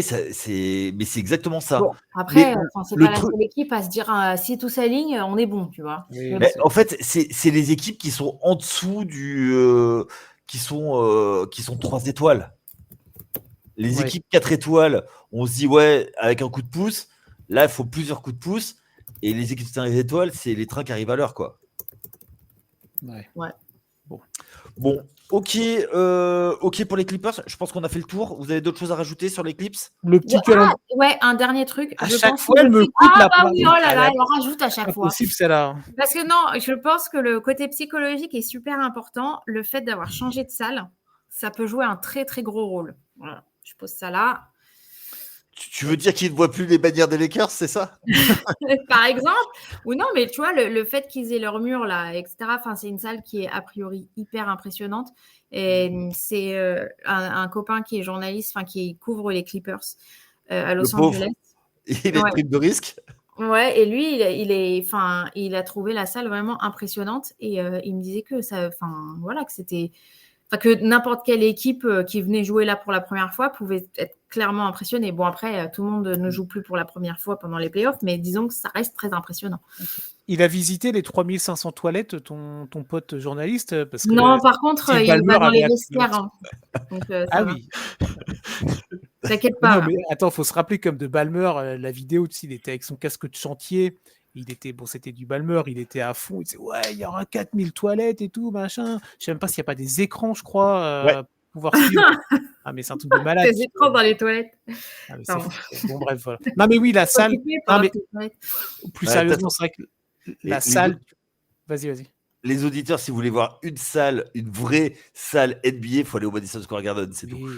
c'est exactement ça. Bon, après, c'est pas la seule équipe à se dire si tout s'aligne, on est bon, tu vois. Oui, mais en fait, c'est les équipes qui sont en dessous qui sont 3 étoiles. Les équipes 4 étoiles, on se dit avec un coup de pouce. Là, il faut plusieurs coups de pouce. Et les équipes 5 étoiles, c'est les trains qui arrivent à l'heure, quoi. Ouais. Bon, ok pour les Clippers. Je pense qu'on a fait le tour. Vous avez d'autres choses à rajouter sur les Clips? Le petit un dernier truc. À chaque fois, elle me coupe la parole. Oui, oh là là, elle en rajoute à chaque fois. Impossible, celle-là. Parce que non, je pense que le côté psychologique est super important. Le fait d'avoir changé de salle, ça peut jouer un très très gros rôle. Voilà, je pose ça là. Tu veux dire qu'ils ne voient plus les bannières des Lakers, c'est ça? Par exemple. Ou non, mais tu vois, le fait qu'ils aient leur mur là, etc. Enfin, c'est une salle qui est a priori hyper impressionnante. Et c'est un copain qui est journaliste, qui couvre les Clippers à Los Angeles. Il est prime de risque. Ouais, et lui, il a trouvé la salle vraiment impressionnante et il me disait que que n'importe quelle équipe qui venait jouer là pour la première fois pouvait être clairement impressionnée. Bon, après, tout le monde ne joue plus pour la première fois pendant les playoffs, mais disons que ça reste très impressionnant. Il a visité les 3500 toilettes, ton pote journaliste parce que non, par contre, il va dans les vestiaires. Hein. Donc, oui. T'inquiète pas. Non, mais attends, il faut se rappeler comme de Ballmer, la vidéo, il était avec son casque de chantier. C'était du Ballmer, il était à fond. Il disait, il y aura 4000 toilettes et tout, machin. Je sais même pas s'il n'y a pas des écrans, je crois, pour pouvoir suivre. Mais c'est un truc de malade. Des écrans dans les toilettes. Bon, bref, voilà. Non, mais oui, la salle. Plus sérieusement, c'est vrai que la salle. Vas-y. Les auditeurs, si vous voulez voir une vraie salle NBA, il faut aller au Madison Square Garden, c'est tout.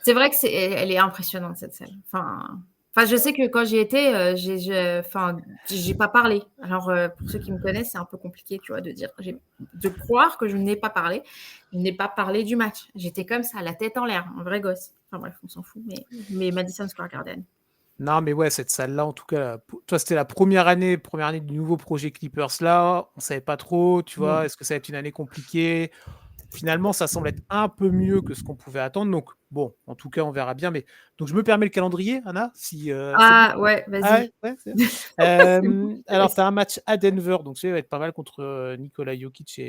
C'est vrai que elle est impressionnante, cette salle. Enfin, je sais que quand j'y étais, j'ai pas parlé. Alors, pour ceux qui me connaissent, c'est un peu compliqué, tu vois, de croire que je n'ai pas parlé. Je n'ai pas parlé du match. J'étais comme ça, la tête en l'air, un vrai gosse. Enfin bref, on s'en fout, mais Madison Square Garden. Non, mais cette salle-là, en tout cas, toi, c'était la première année du nouveau projet Clippers là. On savait pas trop, tu vois, est-ce que ça va être une année compliquée? Finalement, ça semble être un peu mieux que ce qu'on pouvait attendre. Donc, bon, en tout cas, on verra bien. Mais donc, je me permets le calendrier, Anna. Ouais, vas-y. Alors, tu as un match à Denver. Donc, ça va être pas mal contre Nikola Jokic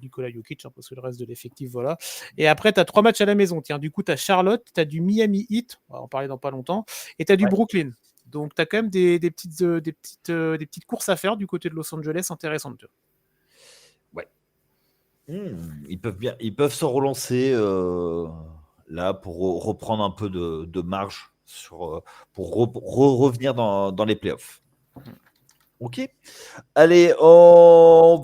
Nikola Jokic, parce que le reste de l'effectif, voilà. Et après, tu as 3 matchs à la maison. Tiens, du coup, tu as Charlotte, tu as du Miami Heat. On va en parler dans pas longtemps. Et tu as du Brooklyn. Donc, tu as quand même des petites courses à faire du côté de Los Angeles intéressantes. Ils peuvent se relancer là pour reprendre un peu de marge pour revenir dans les playoffs. Ok. Allez, on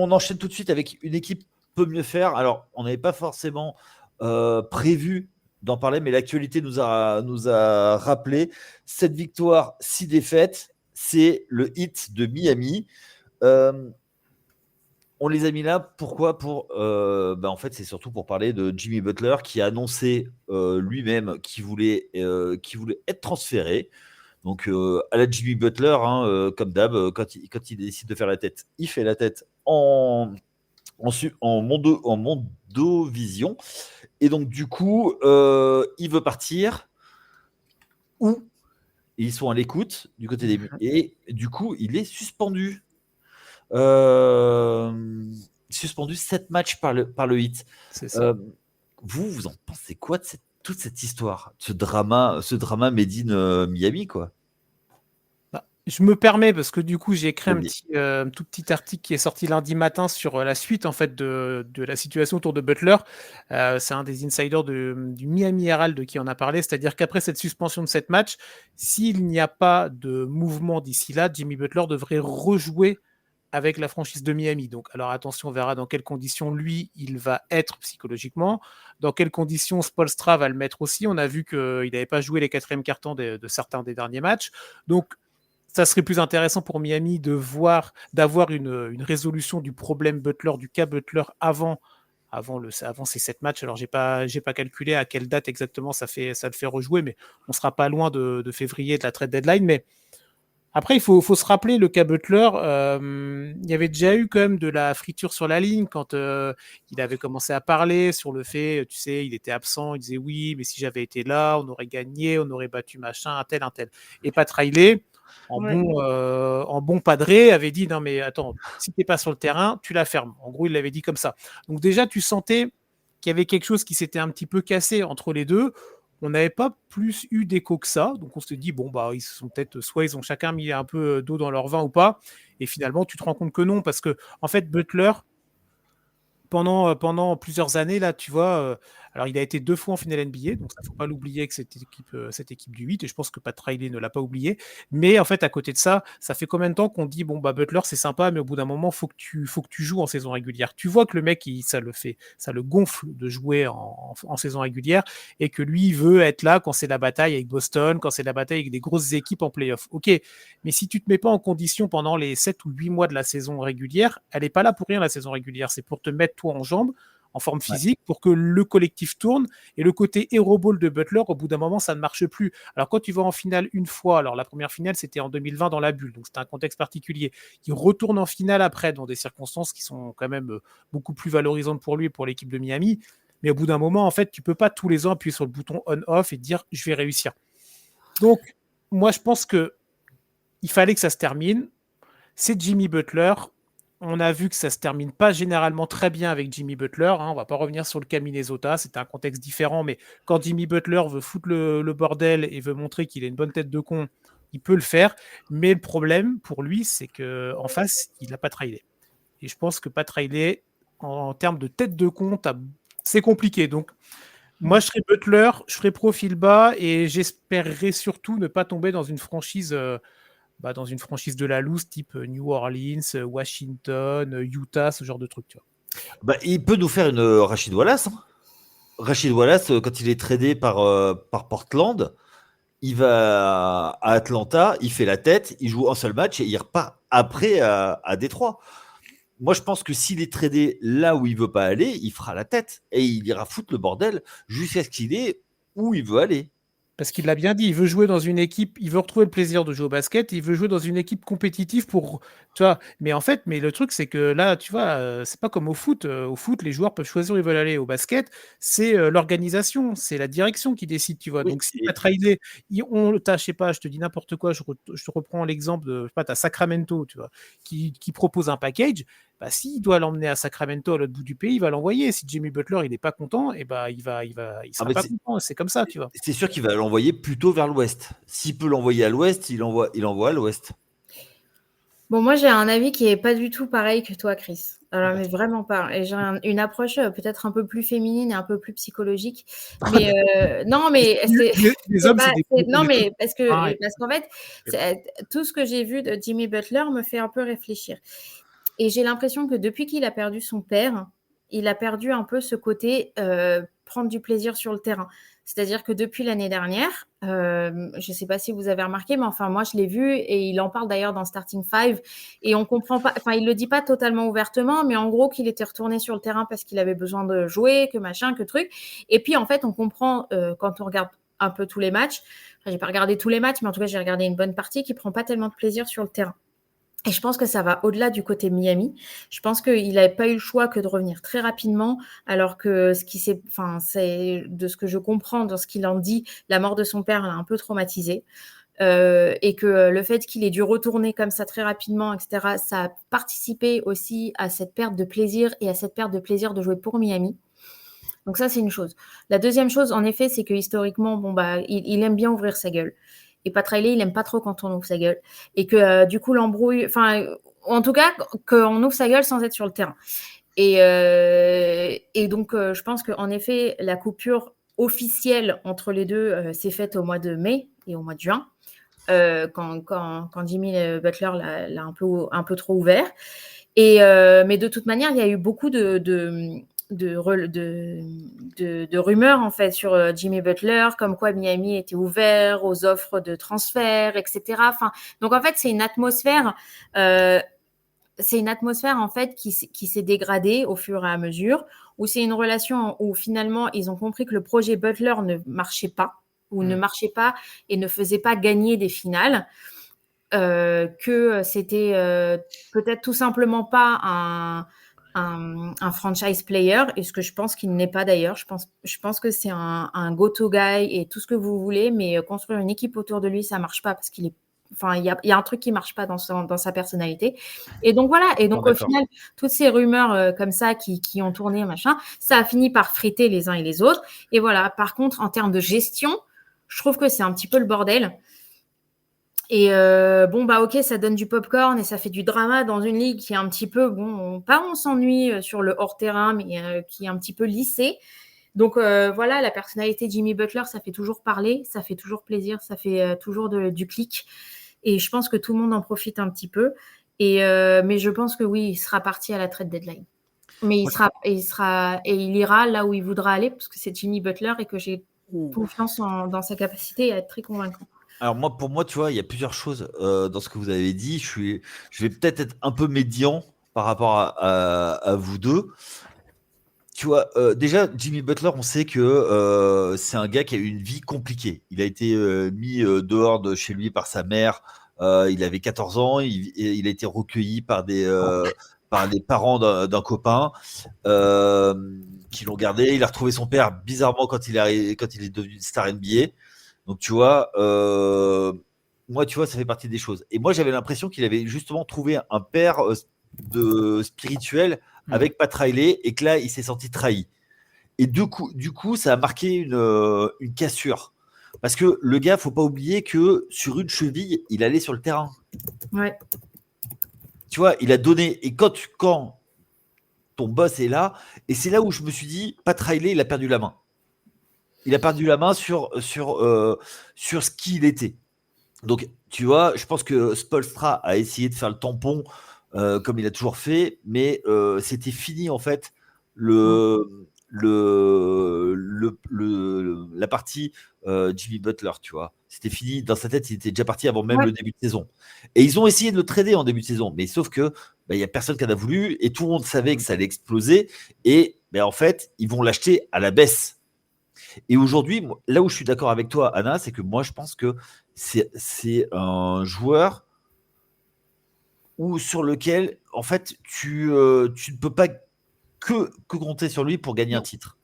enchaîne tout de suite avec une équipe peut mieux faire. Alors, on n'avait pas forcément prévu d'en parler, mais l'actualité nous a rappelé 7 victoires, 6 défaites. C'est le Heat de Miami. On les a mis là, pourquoi en fait, c'est surtout pour parler de Jimmy Butler qui a annoncé lui-même qu'il voulait être transféré. Donc, à la Jimmy Butler, comme d'hab, quand il décide de faire la tête, il fait la tête en Mondovision. Et donc, du coup, il veut partir. Où ils sont à l'écoute du côté des... Et du coup, il est suspendu. Suspendu 7 matchs par le Heat. C'est ça. Vous en pensez quoi de cette toute cette histoire, ce drama made in Miami, quoi. Bah, je me permets parce que du coup j'ai écrit Vas-y. un tout petit article qui est sorti lundi matin sur la suite en fait de la situation autour de Butler. C'est un des insiders du Miami Herald qui en a parlé, c'est-à-dire qu'après cette suspension de 7 matchs, s'il n'y a pas de mouvement d'ici là, Jimmy Butler devrait rejouer avec la franchise de Miami. Donc, alors attention, on verra dans quelles conditions lui, il va être psychologiquement, dans quelles conditions Spoelstra va le mettre aussi. On a vu qu'il n'avait pas joué les quatrièmes cartons de certains des derniers matchs. Donc, ça serait plus intéressant pour Miami d'avoir une résolution du problème Butler, du cas Butler avant ces 7 matchs. Alors, j'ai pas calculé à quelle date exactement ça le fait rejouer, mais on sera pas loin de février de la trade deadline. Mais après, il faut se rappeler le cas Butler. Il y avait déjà eu quand même de la friture sur la ligne quand il avait commencé à parler sur le fait, tu sais, il était absent, il disait oui, mais si j'avais été là, on aurait gagné, on aurait battu machin, un tel, un tel. Et Pat Riley, Ouais. en bon padré, avait dit non mais attends, si t'es pas sur le terrain, tu la fermes. En gros, il l'avait dit comme ça. Donc déjà, tu sentais qu'il y avait quelque chose qui s'était un petit peu cassé entre les deux. On n'avait pas plus eu d'écho que ça, donc on s'est dit bon bah ils sont peut-être soit ils ont chacun mis un peu d'eau dans leur vin ou pas, et finalement tu te rends compte que non parce que en fait Butler pendant plusieurs années, là, tu vois, alors il a été 2 fois en finale NBA, donc ça, faut pas l'oublier que cette équipe du 8, et je pense que Pat Riley ne l'a pas oublié. Mais en fait, à côté de ça, ça fait combien de temps qu'on dit, bon, bah, Butler, c'est sympa, mais au bout d'un moment, faut que tu joues en saison régulière. Tu vois que le mec, ça le gonfle de jouer en saison régulière, et que lui, il veut être là quand c'est la bataille avec Boston, quand c'est la bataille avec des grosses équipes en playoff. Ok, mais si tu te mets pas en condition pendant les 7 ou 8 mois de la saison régulière, elle est pas là pour rien la saison régulière, c'est pour te mettre toi en jambes, en forme Ouais. physique, pour que le collectif tourne, et le côté hero ball de Butler, au bout d'un moment, ça ne marche plus. Alors quand tu vas en finale une fois, alors la première finale c'était en 2020 dans la bulle, donc c'était un contexte particulier, il retourne en finale après dans des circonstances qui sont quand même beaucoup plus valorisantes pour lui et pour l'équipe de Miami, mais au bout d'un moment, en fait, tu peux pas tous les ans appuyer sur le bouton on-off et dire je vais réussir. Donc, moi, je pense que il fallait que ça se termine. C'est Jimmy Butler. On a vu que ça se termine pas généralement très bien avec Jimmy Butler. On va pas revenir sur le cas Minnesota, c'était un contexte différent, mais quand Jimmy Butler veut foutre le bordel et veut montrer qu'il a une bonne tête de con, il peut le faire. Mais le problème pour lui, c'est que en face, il n'a pas Riley. Et je pense que Pat Riley, en termes de tête de con, c'est compliqué. Donc, moi, je serais Butler, je ferais profil bas et j'espérerais surtout ne pas tomber dans une franchise de la loose type New Orleans, Washington, Utah, ce genre de truc. Tu vois. Bah, il peut nous faire une Rachid Wallace, hein. Rachid Wallace, quand il est tradé par Portland, il va à Atlanta, il fait la tête, il joue un seul match et il repart après à Détroit. Moi, je pense que s'il est tradé là où il veut pas aller, il fera la tête et il ira foutre le bordel jusqu'à ce qu'il est où il veut aller. Parce qu'il l'a bien dit, il veut jouer dans une équipe, il veut retrouver le plaisir de jouer au basket, il veut jouer dans une équipe compétitive pour, tu vois. Mais en fait, le truc c'est que là, tu vois, c'est pas comme au foot. Au foot, les joueurs peuvent choisir où ils veulent aller. Au basket, c'est l'organisation, c'est la direction qui décide, tu vois. Oui, Donc si Pat Riley, je sais pas, je te dis n'importe quoi, je te reprends l'exemple de, je sais pas, t'as Sacramento, tu vois, qui propose un package. Bah, s'il doit l'emmener à Sacramento à l'autre bout du pays, il va l'envoyer. Si Jimmy Butler il n'est pas content, et bah, il sera pas content. C'est comme ça, tu vois. c'est sûr qu'il va l'envoyer plutôt vers l'ouest. S'il peut l'envoyer à l'ouest, il envoie à l'ouest. Bon, moi, j'ai un avis qui est pas du tout pareil que toi, Chris. Alors, mais vraiment pas. Et j'ai une approche peut-être un peu plus féminine et un peu plus psychologique. Mais non, mais Les hommes, c'est des non, mais parce qu'en fait, tout ce que j'ai vu de Jimmy Butler me fait un peu réfléchir. Et j'ai l'impression que depuis qu'il a perdu son père, il a perdu un peu ce côté prendre du plaisir sur le terrain. C'est-à-dire que depuis l'année dernière, je ne sais pas si vous avez remarqué, mais enfin, moi, je l'ai vu et il en parle d'ailleurs dans Starting Five. Et on comprend pas, enfin, il le dit pas totalement ouvertement, mais en gros, qu'il était retourné sur le terrain parce qu'il avait besoin de jouer, que machin, que truc. Et puis, en fait, on comprend quand on regarde un peu tous les matchs. Enfin, j'ai pas regardé tous les matchs, mais en tout cas, j'ai regardé une bonne partie qui prend pas tellement de plaisir sur le terrain. Et je pense que ça va au-delà du côté Miami. Je pense qu'il n'avait pas eu le choix que de revenir très rapidement, alors que c'est de ce que je comprends, dans ce qu'il en dit, la mort de son père l'a un peu traumatisé. Et que le fait qu'il ait dû retourner comme ça très rapidement, etc., ça a participé aussi à cette perte de plaisir et à cette perte de plaisir de jouer pour Miami. Donc ça, c'est une chose. La deuxième chose, en effet, c'est que historiquement, bon, bah, il aime bien ouvrir sa gueule. Et Pat Riley, il aime pas trop quand on ouvre sa gueule. Et que du coup, l'embrouille, enfin, en tout cas, qu'on ouvre sa gueule sans être sur le terrain. Et donc, je pense qu'en effet, la coupure officielle entre les deux s'est faite au mois de mai et au mois de juin, quand Jimmy Butler l'a un peu trop ouvert. Mais de toute manière, il y a eu beaucoup de rumeurs en fait sur Jimmy Butler, comme quoi Miami était ouvert aux offres de transfert, etc. Enfin, donc en fait, c'est une atmosphère en fait qui s'est dégradée au fur et à mesure, où c'est une relation où finalement ils ont compris que le projet Butler ne marchait pas et ne faisait pas gagner des finales. Que c'était peut-être tout simplement pas un franchise player, et ce que je pense qu'il n'est pas d'ailleurs. Je pense que c'est un go-to guy et tout ce que vous voulez, mais construire une équipe autour de lui, ça marche pas parce qu'il est. Enfin, il y a un truc qui marche pas dans sa personnalité. Et donc voilà. Et donc au final, toutes ces rumeurs comme ça qui ont tourné, machin, ça a fini par friter les uns et les autres. Et voilà. Par contre, en termes de gestion, je trouve que c'est un petit peu le bordel. Et bon, bah ok, ça donne du popcorn et ça fait du drama dans une ligue qui est un petit peu, bon, pas on s'ennuie sur le hors-terrain, mais qui est un petit peu lissée. Donc voilà, la personnalité de Jimmy Butler, ça fait toujours parler, ça fait toujours plaisir, ça fait toujours du clic. Et je pense que tout le monde en profite un petit peu. Mais je pense que oui, il sera parti à la trade deadline. Mais il ira là où il voudra aller, parce que c'est Jimmy Butler et que j'ai confiance dans sa capacité à être très convaincant. Alors pour moi, tu vois, il y a plusieurs choses dans ce que vous avez dit. Je vais peut-être être un peu médian par rapport à vous deux. Tu vois, déjà, Jimmy Butler, on sait que c'est un gars qui a eu une vie compliquée. Il a été mis dehors de chez lui par sa mère. Il avait 14 ans. Il a été recueilli par les parents d'un copain qui l'ont gardé. Il a retrouvé son père bizarrement quand il est devenu une star NBA. Donc, tu vois, moi, tu vois, ça fait partie des choses. Et moi, j'avais l'impression qu'il avait justement trouvé un père spirituel avec Pat Riley et que là, il s'est senti trahi. Et du coup, ça a marqué une cassure. Parce que le gars, faut pas oublier que sur une cheville, il allait sur le terrain. Ouais. Tu vois, il a donné. Et quand ton boss est là, et c'est là où je me suis dit, Pat Riley, il a perdu la main. Il a perdu la main sur ce qu'il était. Donc, tu vois, je pense que Spoelstra a essayé de faire le tampon comme il a toujours fait, mais c'était fini en fait la partie Jimmy Butler, tu vois. C'était fini dans sa tête, il était déjà parti avant même le début de saison. Et ils ont essayé de le trader en début de saison, mais sauf que il y a personne qui en a voulu et tout le monde savait que ça allait exploser. Et en fait, ils vont l'acheter à la baisse. Et aujourd'hui, là où je suis d'accord avec toi, Anna, c'est que moi, je pense que c'est un joueur sur lequel, en fait, tu ne peux pas que compter sur lui pour gagner un titre.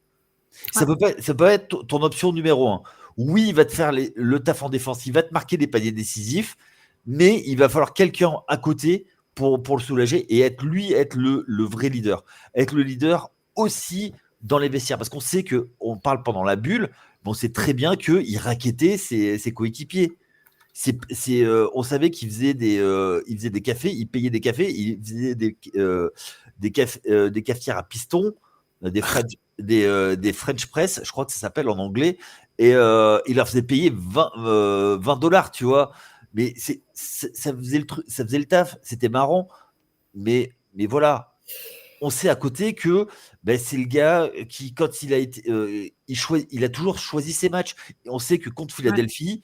Ça peut pas être ton option numéro 1. Oui, il va te faire le taf en défense, il va te marquer des paniers décisifs, mais il va falloir quelqu'un à côté pour le soulager et être le vrai leader. Être le leader aussi dans les vestiaires. Parce qu'on sait qu'on parle pendant la bulle, mais on sait très bien qu'il rackettait ses coéquipiers. On savait qu'il faisait des cafés, il payait des cafés, il faisait des cafetières à piston, des French press, je crois que ça s'appelle en anglais, et il leur faisait payer $20, tu vois. Mais ça faisait le taf, c'était marrant, mais voilà. On sait à côté que c'est le gars qui, quand il a été, il a toujours choisi ses matchs. Et on sait que contre Philadelphie,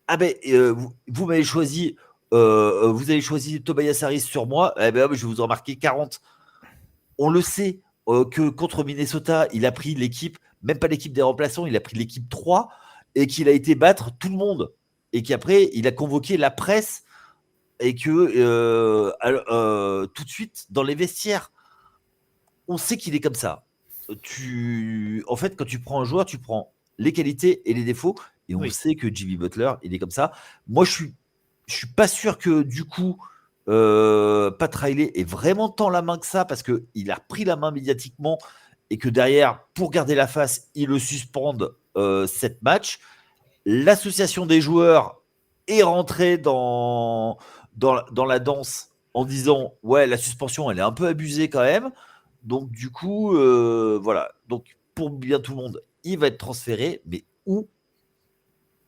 vous m'avez choisi, vous avez choisi Tobias Harris sur moi, je vais vous en marquer 40. On le sait que contre Minnesota, il a pris l'équipe, même pas l'équipe des remplaçants, il a pris l'équipe 3 et qu'il a été battre tout le monde. Et qu'après, il a convoqué la presse et que tout de suite, dans les vestiaires, on sait qu'il est comme ça. En fait, quand tu prends un joueur, tu prends les qualités et les défauts. Et on sait que Jimmy Butler, il est comme ça. Moi, je suis pas sûr que du coup, Pat Riley ait vraiment tant la main que ça parce qu'il a repris la main médiatiquement et que derrière, pour garder la face, ils le suspendent 7 matchs, l'association des joueurs est rentrée dans la danse en disant « Ouais, la suspension, elle est un peu abusée quand même. » Donc, du coup, voilà. Donc, pour bien tout le monde, il va être transféré. Mais où?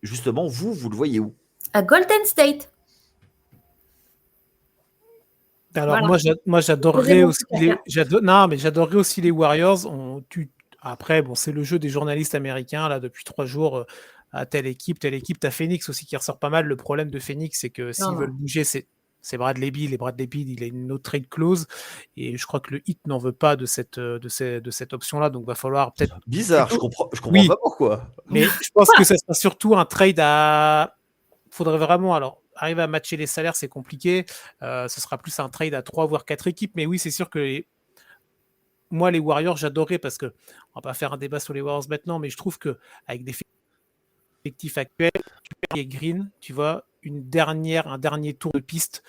Justement, vous le voyez où? À Golden State. Alors Voilà. moi j'adorerais Posez-moi aussi plus qu'à faire. non mais j'adorerais aussi les Warriors. Après bon c'est le jeu des journalistes américains là depuis 3 jours à telle équipe. T'as Phoenix aussi qui ressort pas mal. Le problème de Phoenix c'est que Non, s'ils veulent non. bouger c'est Bradley Beal et Bradley Beal il a une no trade clause et je crois que le Heat n'en veut pas de cette option là donc va falloir peut-être Bizarre, je plutôt comprends oui pas pourquoi. mais je pense que ça sera surtout un trade à faudrait vraiment, alors, arriver à matcher les salaires, c'est compliqué. Ce sera plus un trade à 3 voire 4 équipes. Mais oui, c'est sûr que moi, les Warriors, j'adorais parce que, on va pas faire un débat sur les Warriors maintenant, mais je trouve que avec des effectifs actuels, tu perds Green, tu vois, un dernier tour de piste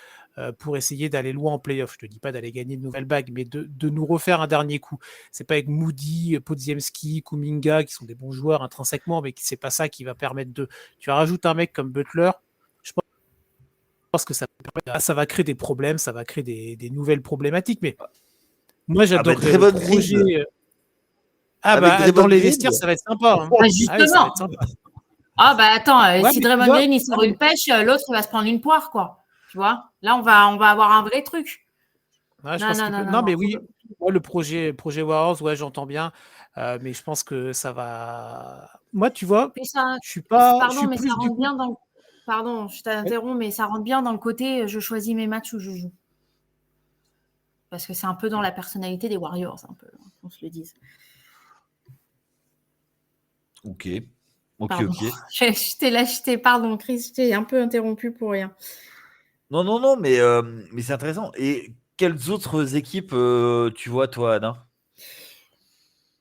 pour essayer d'aller loin en playoff. Je te dis pas d'aller gagner de nouvelles bagues, mais de nous refaire un dernier coup. C'est pas avec Moody, Podziemski, Kuminga, qui sont des bons joueurs intrinsèquement, mais c'est pas ça qui va permettre de. Tu rajoutes un mec comme Butler, je pense que ça va créer des problèmes, ça va créer des nouvelles problématiques. Mais moi, j'adorerais le projet. Dans les vestiaires, ça va être sympa. Hein. Justement. Ça va être sympa. Ah bah attends, Ouais, si Draymond Green il sort une pêche, l'autre il va se prendre une poire quoi. Tu vois? Là on va avoir un vrai truc. Non, mais oui, moi, le projet Warriors, ouais, j'entends bien, mais je pense que ça va. Moi, tu vois, je suis pas. Pardon, mais ça rentre bien dans. Pardon, je t'interromps, mais ça rentre bien dans le côté je choisis mes matchs où je joue. Parce que c'est un peu dans la personnalité des Warriors, un peu, qu'on se le dise. Ok. Pardon. Pardon, Chris, je t'ai un peu interrompu pour rien. Non, mais c'est intéressant. Et quelles autres équipes tu vois, toi, Anna?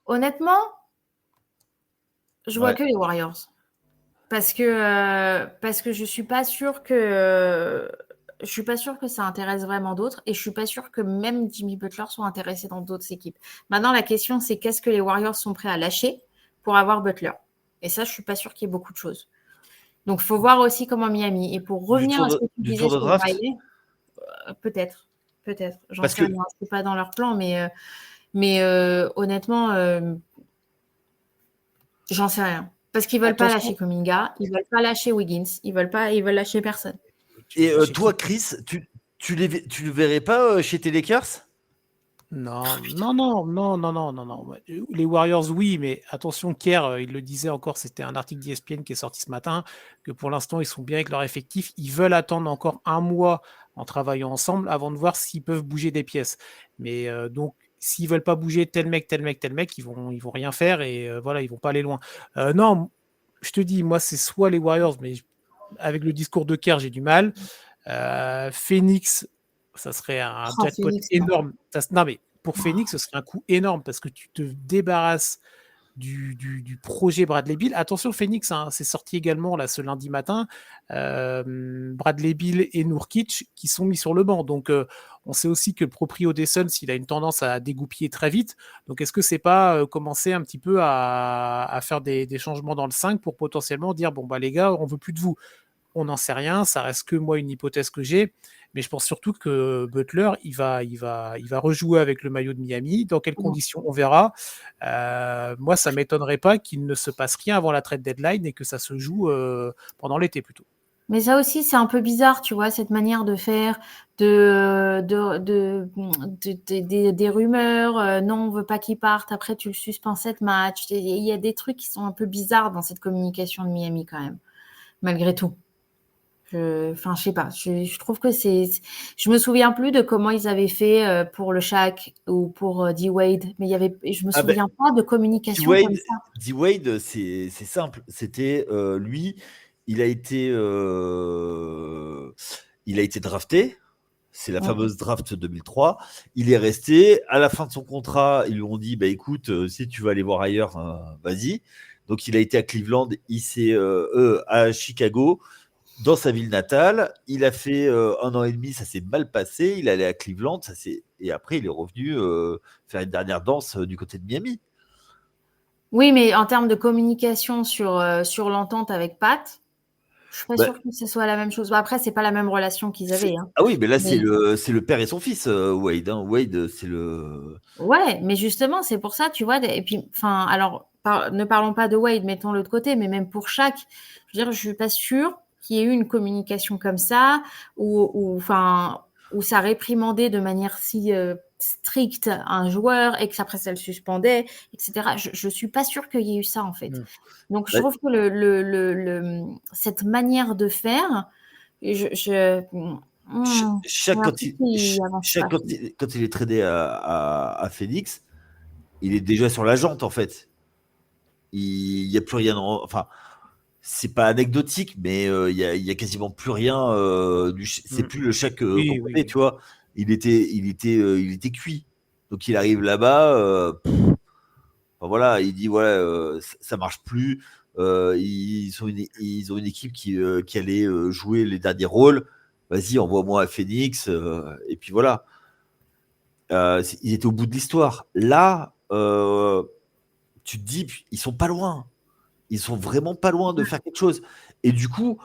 Honnêtement, je vois que les Warriors. Parce que je suis pas sûre que ça intéresse vraiment d'autres et je suis pas sûre que même Jimmy Butler soit intéressé dans d'autres équipes. Maintenant, la question, c'est qu'est-ce que les Warriors sont prêts à lâcher pour avoir Butler? Et ça, je suis pas sûre qu'il y ait beaucoup de choses. Donc, il faut voir aussi comment Miami. Et pour revenir à ce que tu disais sur Riley, peut-être. J'en sais rien. C'est pas dans leur plan, mais honnêtement, j'en sais rien. Parce qu'ils veulent pas lâcher Kuminga, ils veulent pas lâcher Wiggins, ils veulent lâcher personne. Et toi, Chris, tu le verrais pas chez tes Lakers? Non. Les Warriors, oui, mais attention, Kerr, il le disait encore, c'était un article d'ESPN qui est sorti ce matin, que pour l'instant, ils sont bien avec leur effectif. Ils veulent attendre encore un mois en travaillant ensemble avant de voir s'ils peuvent bouger des pièces. Mais donc, s'ils veulent pas bouger tel mec, ils vont rien faire et voilà, ils vont pas aller loin. Non, je te dis, moi, c'est soit les Warriors, mais avec le discours de Kerr, j'ai du mal. Phoenix, ça serait un jackpot énorme. Non, mais pour Phoenix, ce serait un coup énorme parce que tu te débarrasses du projet Bradley Beal. Attention, Phoenix, hein, c'est sorti également là, ce lundi matin. Bradley Beal et Nurkic qui sont mis sur le banc. Donc, on sait aussi que le proprio des Suns, il a une tendance à dégoupiller très vite. Donc, est-ce que c'est pas commencer un petit peu à faire des changements dans le 5 pour potentiellement dire bon, bah les gars, on veut plus de vous? On n'en sait rien, ça reste que moi une hypothèse que j'ai, mais je pense surtout que Butler, il va rejouer avec le maillot de Miami. Dans quelles conditions, on verra. Moi, ça m'étonnerait pas qu'il ne se passe rien avant la trade deadline et que ça se joue pendant l'été plutôt. Mais ça aussi, c'est un peu bizarre, tu vois, cette manière de faire, des rumeurs. Non, on veut pas qu'il parte. Après, tu le suspends 7 matchs. Il y a des trucs qui sont un peu bizarres dans cette communication de Miami quand même, malgré tout. Je sais pas. Je trouve que je me souviens plus de comment ils avaient fait pour le Shaq ou pour D-Wade, mais je me souviens pas de communication comme ça. D-Wade, c'est simple. C'était lui, il a été drafté. C'est la fameuse draft 2003. Il est resté. À la fin de son contrat, ils lui ont dit, bah écoute, si tu veux aller voir ailleurs, vas-y. Donc il a été à Cleveland, à Chicago. Dans sa ville natale, il a fait 1 an et demi, ça s'est mal passé. Il est allé à Cleveland, ça s'est et après, il est revenu faire une dernière danse du côté de Miami. Oui, mais en termes de communication sur l'entente avec Pat, je suis pas Bah, sûre que ce soit la même chose. Bon, après, c'est pas la même relation qu'ils avaient. Hein. Ah oui, mais là, Mais- c'est le père et son fils, Wade. Hein. Wade, c'est le. Ouais, mais justement, c'est pour ça, tu vois. Et puis, enfin, alors, ne parlons pas de Wade, mettons-le de côté, mais même pour Shaq, je veux dire, je suis pas sûre qu'il y ait eu une communication comme ça, où ça réprimandait de manière si stricte un joueur et que après ça le suspendait, etc. Je suis pas sûre qu'il y ait eu ça en fait. Donc, je Bah, trouve que cette manière de faire, Chaque quand avance pas. quand il est tradé à Phoenix, il est déjà sur la jante en fait. Il n'y a plus rien. Enfin, c'est pas anecdotique, mais il y a quasiment plus rien. C'est plus le Shaq qu'on connaît, tu vois. Il était cuit. Donc il arrive là-bas. Enfin, voilà, il dit ouais, ça marche plus. Ils ont une équipe qui allait jouer les derniers rôles. Vas-y, envoie-moi à Phoenix. Et puis voilà. Ils étaient au bout de l'histoire. Là, tu te dis, ils sont pas loin. Ils sont vraiment pas loin de faire quelque chose. Et du coup,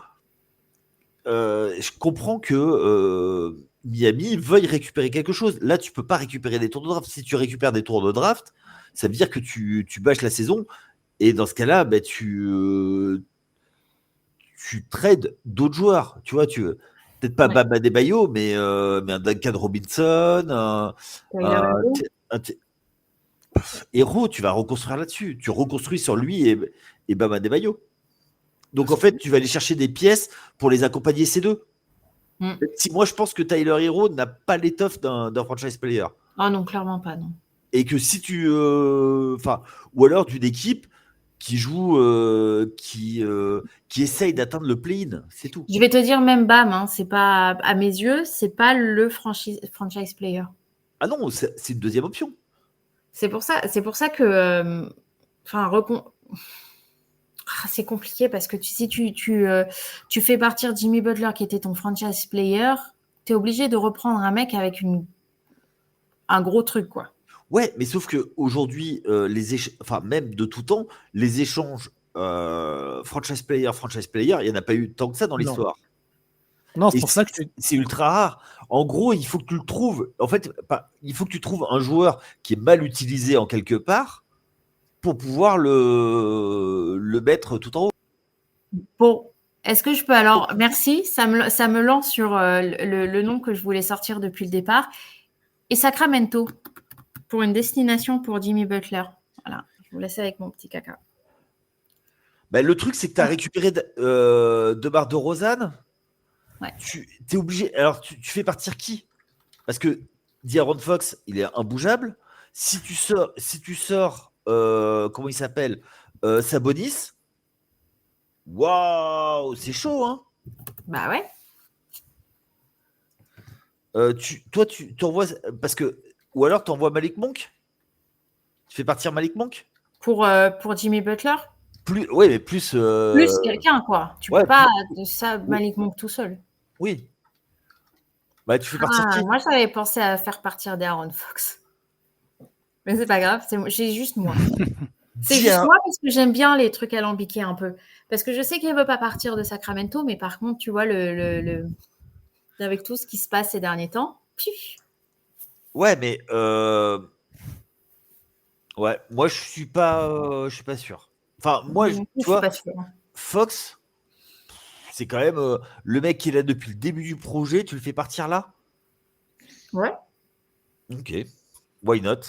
je comprends que Miami veuille récupérer quelque chose. Là, tu peux pas récupérer des tours de draft. Si tu récupères des tours de draft, ça veut dire que tu bâches la saison. Et dans ce cas-là, bah, tu trades d'autres joueurs. Tu vois, peut-être pas Bam Adebayo, mais un Duncan Robinson, un Hero, tu vas reconstruire là-dessus. Tu reconstruis sur lui et Bam Adebayo. Donc en fait, tu vas aller chercher des pièces pour les accompagner ces deux. Si moi je pense que Tyler Hero n'a pas l'étoffe d'un franchise player. Ah non, clairement pas, non. Et que si tu, ou alors d'une équipe qui joue, qui essaye d'atteindre le play-in, c'est tout. Je vais te dire même Bam, hein, c'est pas à mes yeux, c'est pas le franchise player. Ah non, c'est une deuxième option. C'est pour ça que, c'est compliqué parce que si tu fais partir Jimmy Butler qui était ton franchise player, tu es obligé de reprendre un mec avec un gros truc, quoi. Ouais, mais sauf qu'aujourd'hui, même de tout temps, les échanges franchise player, il n'y en a pas eu tant que ça dans l'histoire. Non, c'est pour ça que c'est ultra rare. En gros, il faut que tu le trouves. En fait, il faut que tu trouves un joueur qui est mal utilisé en quelque part pour pouvoir le mettre tout en haut. Bon, est-ce que je peux alors... Merci, ça me lance sur le nom que je voulais sortir depuis le départ. Et Sacramento, pour une destination pour Jimmy Butler. Voilà, je vous laisse avec mon petit caca. Bah, le truc, c'est que tu as récupéré DeMar DeRozan. Ouais. Tu es obligé. Alors, tu fais partir qui? Parce que De'Aaron Fox, il est imbougeable. Si tu sors comment il s'appelle, Sabonis, waouh, c'est chaud, hein. Bah ouais. Toi, tu t'envoies parce que, ou alors tu envoies Malik Monk. Tu fais partir Malik Monk pour Jimmy Butler. Oui, mais plus quelqu'un, quoi. Tu peux pas ça Malik Monk tout seul. Oui. Bah, tu fais partir qui? Moi, j'avais pensé à faire partir De'Aaron Fox. Mais c'est pas grave, j'ai juste moi. C'est juste moi parce que j'aime bien les trucs alambiqués un peu. Parce que je sais qu'il ne veut pas partir de Sacramento, mais par contre, tu vois, avec tout ce qui se passe ces derniers temps. Ouais, mais ouais, moi je suis pas sûr. Enfin, moi, tu vois, Fox, c'est quand même le mec qui est là depuis le début du projet. Tu le fais partir là? Ouais. Ok. Why not?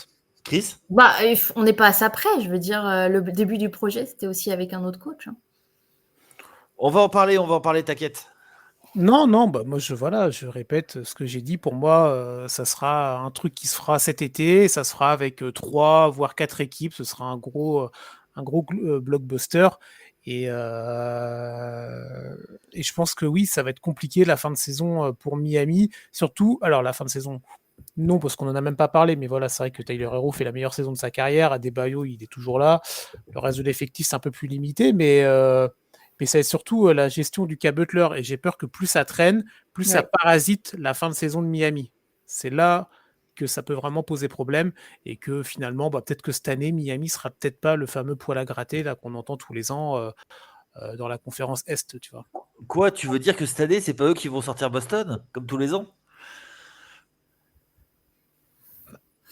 Chris? Bah, on n'est pas à ça près. Je veux dire, le début du projet, c'était aussi avec un autre coach. Hein. On va en parler, t'inquiète. Non, bah moi je répète ce que j'ai dit. Pour moi, ça sera un truc qui se fera cet été. Ça se fera avec 3 voire 4 équipes. Ce sera un gros blockbuster. Et je pense que oui, ça va être compliqué la fin de saison pour Miami. Surtout, alors la fin de saison, non, parce qu'on n'en a même pas parlé, mais voilà, c'est vrai que Tyler Hero fait la meilleure saison de sa carrière. Adebayo, il est toujours là. Le reste de l'effectif, c'est un peu plus limité, mais c'est surtout la gestion du cas Butler. Et j'ai peur que plus ça traîne, plus ça parasite la fin de saison de Miami. C'est là que ça peut vraiment poser problème et que finalement, peut-être que cette année, Miami sera peut-être pas le fameux poil à gratter là qu'on entend tous les ans dans la conférence Est, tu vois. Quoi, tu veux dire que cette année, c'est pas eux qui vont sortir Boston, comme tous les ans?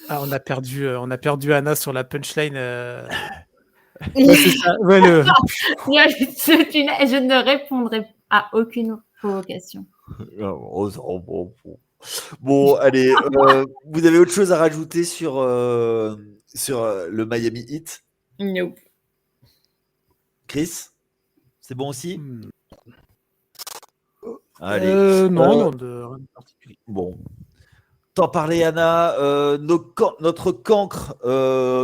Ah, on a perdu Anna sur la punchline. Ouais, c'est ça. Ouais, Je ne répondrai à aucune provocation. Bon, allez, vous avez autre chose à rajouter sur le Miami Heat? Nope. Chris, c'est bon aussi? Allez. Non, de rien de particulier. Bon. T'en parlais, Anna. Notre cancre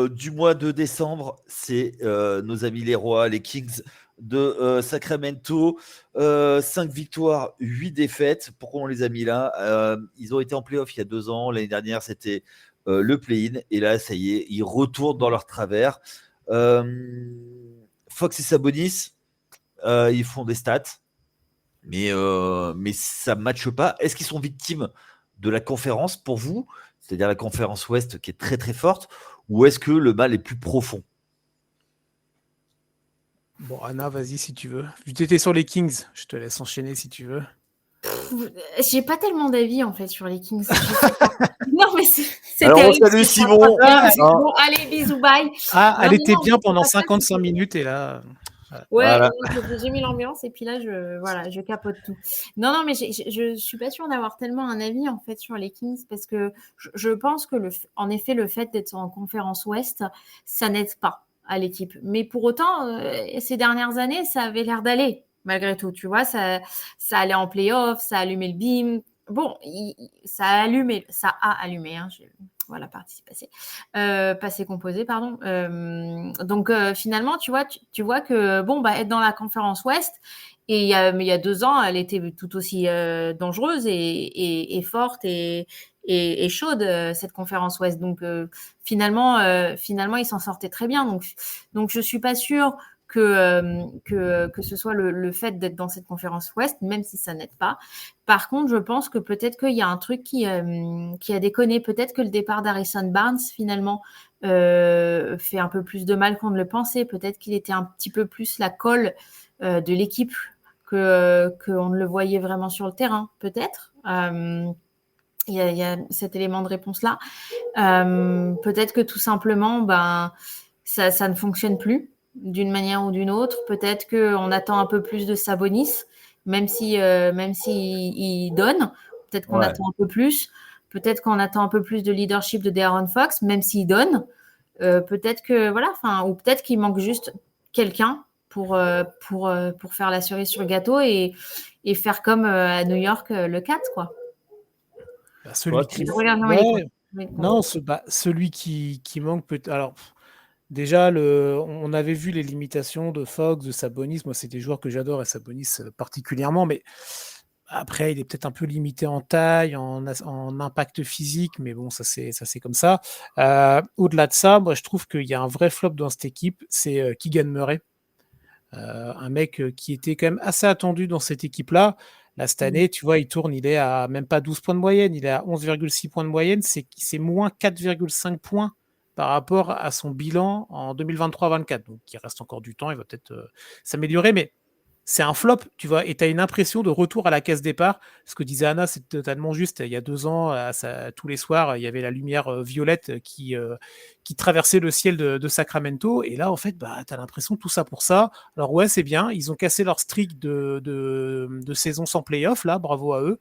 du mois de décembre, c'est nos amis les Rois, les Kings de Sacramento. 5 victoires, 8 défaites. Pourquoi on les a mis là? Ils ont été en playoff il y a 2 ans. L'année dernière, c'était le play-in. Et là, ça y est, ils retournent dans leur travers. Fox et Sabonis, ils font des stats. Mais ça ne matche pas. Est-ce qu'ils sont victimes de la conférence pour vous, c'est-à-dire la conférence Ouest qui est très très forte, ou est-ce que le mal est plus profond? Bon, Anna, vas-y si tu veux. Vu que tu étais sur les Kings, je te laisse enchaîner si tu veux. J'ai pas tellement d'avis en fait sur les Kings. Non, mais c'est alors terrible. on salue Simon. Bon, allez, bisous, bye. Elle était bien pendant 55 minutes et là. Ouais, Voilà. j'ai mis l'ambiance et puis là, je capote tout. Non, mais je suis pas sûre d'avoir tellement un avis en fait sur les Kings parce que je pense que en effet, le fait d'être en conférence Ouest, ça n'aide pas à l'équipe. Mais pour autant, ces dernières années, ça avait l'air d'aller malgré tout. Tu vois, ça allait en playoff, ça allumait le beam. Bon, ça a allumé. Hein, voilà, partie passée. Passé composé, pardon. Donc, finalement, tu vois que, bon, être dans la conférence Ouest, et il y a 2 ans, elle était tout aussi dangereuse et forte et chaude, cette conférence Ouest. Donc, finalement, ils s'en sortaient très bien. Donc je suis pas sûre que ce soit le fait d'être dans cette conférence Ouest, même si ça n'aide pas. Par contre, je pense que peut-être qu'il y a un truc qui a déconné. Peut-être que le départ d'Harrison Barnes, finalement, fait un peu plus de mal qu'on ne le pensait. Peut-être qu'il était un petit peu plus la colle de l'équipe qu'on ne le voyait vraiment sur le terrain. Peut-être. Il y a cet élément de réponse-là. Peut-être que tout simplement, ça ne fonctionne plus d'une manière ou d'une autre. Peut-être qu'on attend un peu plus de Sabonis, même si il donne. Peut-être qu'on attend un peu plus. Peut-être qu'on attend un peu plus de leadership de De'Aaron Fox, même s'il donne. Peut-être que ou peut-être qu'il manque juste quelqu'un pour faire la cerise sur le gâteau et faire comme à New York le 4, quoi. Celui qui manque peut-être. Alors. Déjà, on avait vu les limitations de Fox, de Sabonis. Moi, c'est des joueurs que j'adore et Sabonis particulièrement. Mais après, il est peut-être un peu limité en taille, en impact physique. Mais bon, ça c'est comme ça. Au-delà de ça, moi, je trouve qu'il y a un vrai flop dans cette équipe. C'est Keegan Murray. Un mec qui était quand même assez attendu dans cette équipe-là. Là, cette année, tu vois, il est à même pas 12 points de moyenne. Il est à 11,6 points de moyenne. C'est moins 4,5 points par rapport à son bilan en 2023-24. Donc, il reste encore du temps, il va peut-être s'améliorer, mais c'est un flop, tu vois, et tu as une impression de retour à la case départ. Ce que disait Anna, c'est totalement juste. Il y a 2 ans, tous les soirs, il y avait la lumière violette qui traversait le ciel de Sacramento, et là, en fait, tu as l'impression tout ça pour ça. Alors ouais, c'est bien, ils ont cassé leur streak de saison sans playoff, là, bravo à eux.